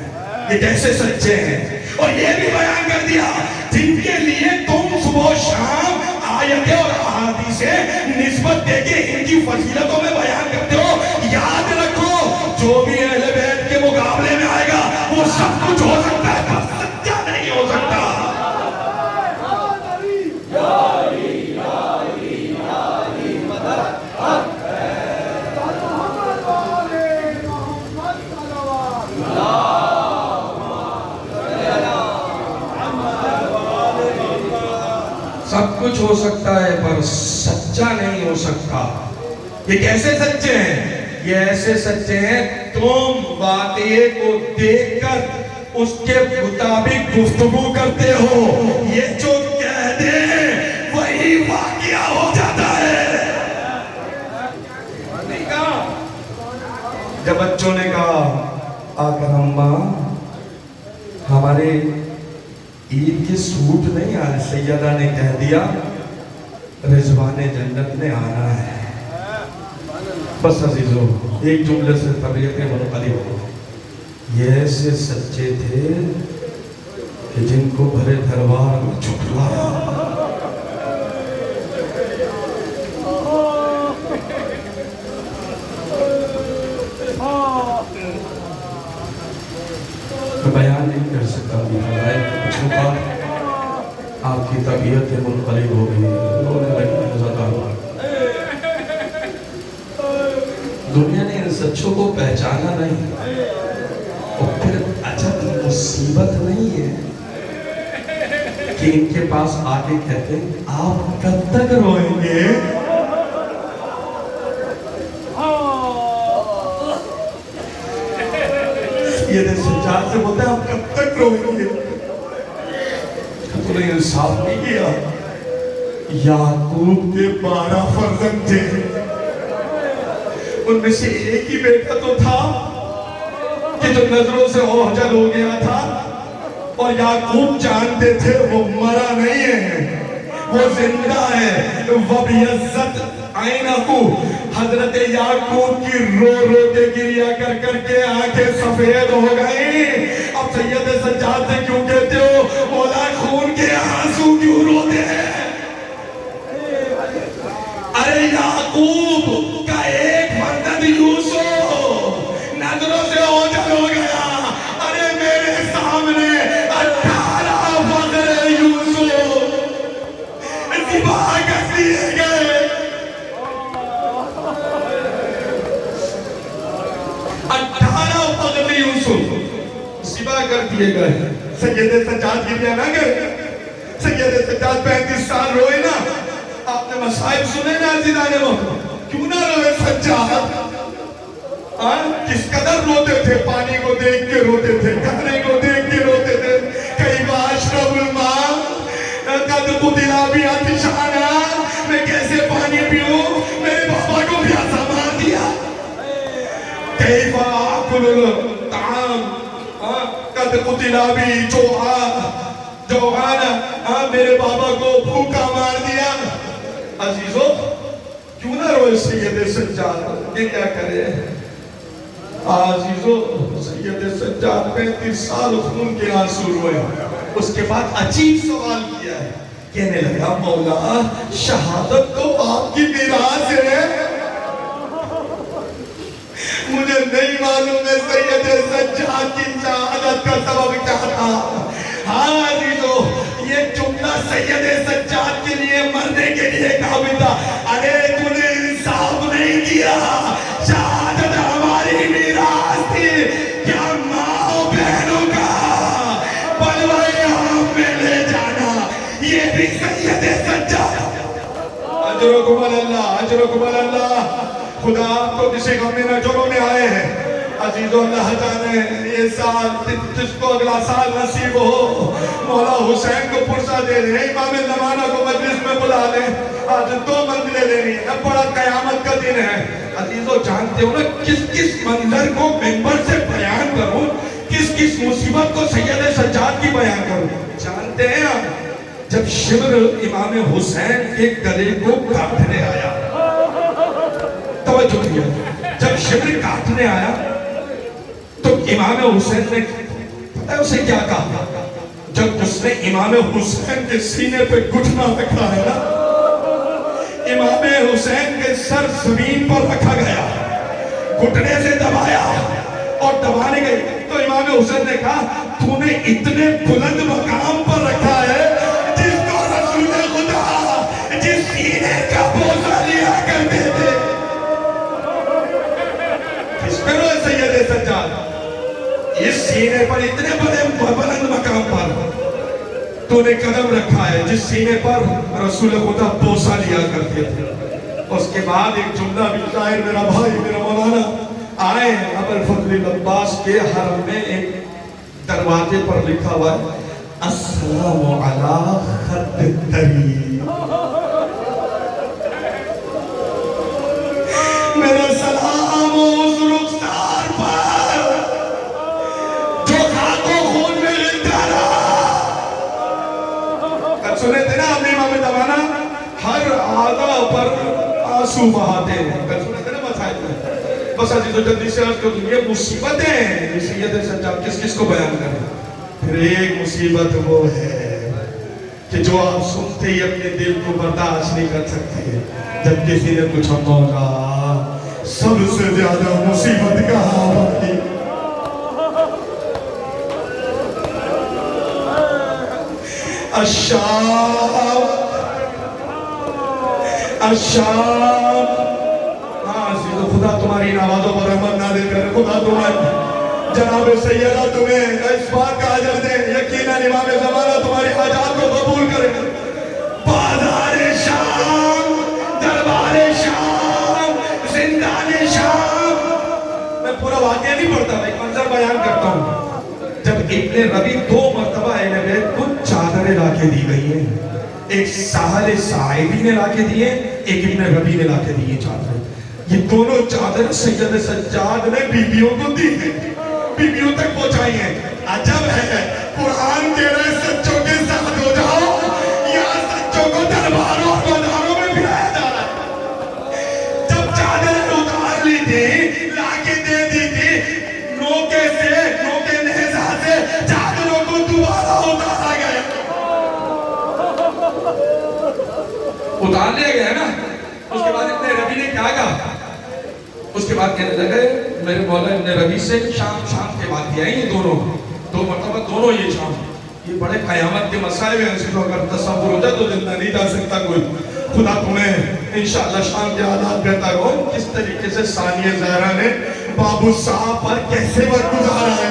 یہ کیسے سچے ہیں. اور یہ بھی بیان کر دیا جن کے لیے تم صبح و شام آیتیں اور احادیث سے نسبت دے کے ان کی فضیلتوں میں بیان کرتے ہو, یاد رکھو جو بھی اہل بیت کے مقابلے میں آئے گا وہ سب کچھ ہو سکتا ہے پر سچا نہیں ہو سکتا. سب کچھ ہو سکتا ہے پر سچا نہیں ہو سکتا. یہ کیسے سچے ہیں؟ یہ ایسے سچے ہیں تم واقعے کو دیکھ کر اس کے مطابق گفتگو کرتے ہو, یہ جو کہہ دیں وہی واقعہ ہو جاتا ہے. جب بچوں نے کہا آقا اماں ہمارے عید کے سوٹ نہیں آ رہے, سیدہ نے کہہ دیا رضوان جنت نے آنا ہے. بس عزیزو ایک جملے سے طبیعتیں منقلب ہو. یہ ایسے سچے تھے کہ جن کو بھرے دربار میں جھٹلایا. میں بیان نہیں کر سکتا بچوں کا آپ کی طبیعت منقلب ہو گئی, رونے لگی زیادہ. دنیا نے ان سچوں کو پہچانا نہیں, اور پھر عجب مصیبت نہیں ہے کہ ان کے پاس آگے کہتے ہیں آپ کب تک روئیں گے. یہ سجاد سے بولتے ہیں آپ کب تک روئیں گے. تو نے انصاف نہیں کیا. یعقوب کے 12 فرزند تھے, ان میں سے ایک ہی بیٹا تو تھا کہ جو نظروں سے اوجھل ہو گیا تھا, اور یعقوب جانتے تھے وہ مرا نہیں ہے, وہ زندہ ہے. وَبِيَزَّتْ عَيْنَهُ, حضرت یعقوب کی رو رو کے گریا کر کر کے آنکھیں سفید ہو گئی. اب سید سجاد سے کیوں کہتے ہو مولا خون کے آنسو کیوں روتے ہیں؟ ارے یعقوب کا ایک فرزند یوسف نظروں سے اوجھل ہو گیا. ارے میرے سامنے 18 بکرے یوسف ذبح کر دیے گئے. کر دیے گئے. سید سجاد گریا نہ گئے. سید سجاد 35 سال روئے نا. آپ نے مصائب سنے نا عزیزان محترم. کیوں نہ روئے سجاد؟ کس قدر روتے تھے. پانی کو دیکھ کے روتے تھے, قطرے کو دیکھ کے روتے تھے. کئی بار اشرب الماء قد قتل ابی عطشانا, میں کیسے پانی پیوں, میرے بابا کو پیاسا مار دیا. کیف آکل الطعام قد قتل ابی جوعانا, میرے بابا کو بھوکا مار دیا. عزیزو کیوں نہ روئے سید سجاد؟ یہ کیا کرے عزیزو؟ سید سجاد 35 سال خون کے آنسو روئے. اس کے بعد عجیب سوال کیا ہے. کہنے لگا مولا شہادت تو آپ کی میراث ہے. مجھے نہیں معلوم ہے سید سجاد کی شہادت کا سبب کیا تھا. ہاں عزیزو یہ جملہ سید سجاد کے لیے مرنے کے لیے کافی تھا. ارے تو نے انصاف نہیں کیا. شہادت ہماری میراث تھی. کیا ماں و بہنوں کا بلوائے ہم میں لے جانا یہ بھی سید سجاد. اجرکم اللہ, اجرکم اللہ. خدا آپ کو کسی غم میں نہ جوڑنے آئے ہیں. عزیزو اللہ جانے یہ سال جس کو اگلا سال نصیب ہو مولا حسین کو پرسہ دے دیں, امام زمانہ کو مجلس میں بلا لیں. آج 2 منزلیں لینی ہے, اب بڑا قیامت کا دن ہے. عزیزو جانتے ہو نا کس کس منظر کو منبر سے بیان کروں, کس کس مصیبت کو سید سجاد کی بیان کروں. جانتے ہیں آپ جب شمر امام حسین کے گلے کو کاٹنے آیا, توجہ کیا, جب شمر کاٹنے آیا تو امام حسین نے پتہ ہے اسے کیا کہا؟ جب اس نے امام حسین کے سینے پہ گھٹنا رکھا ہے نا, امام حسین کے سر زمین پر رکھا گیا, گھٹنے سے دبایا اور دبانے گئی تو امام حسین نے کہا تو نے اتنے بلند مقام پر رکھا ہے جس کو رسول خدا جس سینے کا بوسہ لیا کرتے تھے. کس پر روئے سید سجاد؟ اس سینے پر اتنے بڑے بلند مقام پر تو نے قدم رکھا ہے جس سینے پر رسول خدا بوسہ لیا کرتے تھے. اس کے بعد ایک جملہ بھی شاعر میرا بھائی میرا مولانا آئے ابوالفضل عباس کے حرم میں ایک دروازے پر لکھا ہوا ہے السلام علی خط الطریق. میرا سلام اس رخسار پر جو خاک و خون میں غلطا رہا. کل سنے تھے نا آپ نے امام زمانہ ہر آدھا پر آنسو بہاتے ہیں. کل سنے تھے نا مسائل میں. بس عزیزو جلدی سے عرض کروں یہ مصیبتیں ہیں. یہ سید سجاد کس کس کو بیان کریں. پھر ایک مصیبت وہ ہے کہ جو آپ سنتے ہی اپنے دل کو برداشت نہیں کر سکتے. جب کسی نے کچھ مولا سب سے زیادہ مصیبت کہاں ہوتی. الشام الشام. ہاں عزیزو خدا تمہاری آوازوں پر رحمت نازل کرے. خدا تمہاری جناب سیدہ تمہیں اس بات کا اجر دے. یقیناً امام زمانہ تمہاری حاجات کو قبول کرے. بازار شام, دربار شام, زندان شام. میں پورا واقعہ نہیں پڑھتا, میں ایک منظر بیان کرتا ہوں. جب ابن ربی 2 مرتبہ اہل بیت کو چادریں لا کے دی گئی ہیں. ایک سہل ساعدی نے لا کے دیے, ایک ابن ربی نے لا کے دیے چادریں. یہ دونوں چادر سید سجاد نے بیویوں کو دی ہیں, بیویوں تک پہنچائی ہیں. عجب ہے قرآن کہہ رہے سچوں کے ساتھ ہو جاؤ, یا سچوں کو درباروں اور بازاروں میں پھرایا جا رہا ہے. جب چادریں اتار لی تھی لا کے دے دی تھی, نوکے نیزہ سے چادروں کو دوبارہ اتارا گیا. اتار لیا گیا نا. اس کے بعد ابن ربی نے کیا کہا؟ اس کے بعد کہنے لگے میرے مولا ابن ربی سے شام کے بعد دیا یہ دونوں 2 مرتبہ دونوں یہ شام. یہ بڑے قیامت کے مسائل ہیں. اسی تو اگر تصور ہو جائے تو زندہ نہیں جا سکتا کوئی. خدا تمہیں انشاءاللہ شام کے حالات بہتر ہو. کس طریقے سے ثانیہ زہرا نے بابو صاحب پر کیسے وقت گزارا ہے.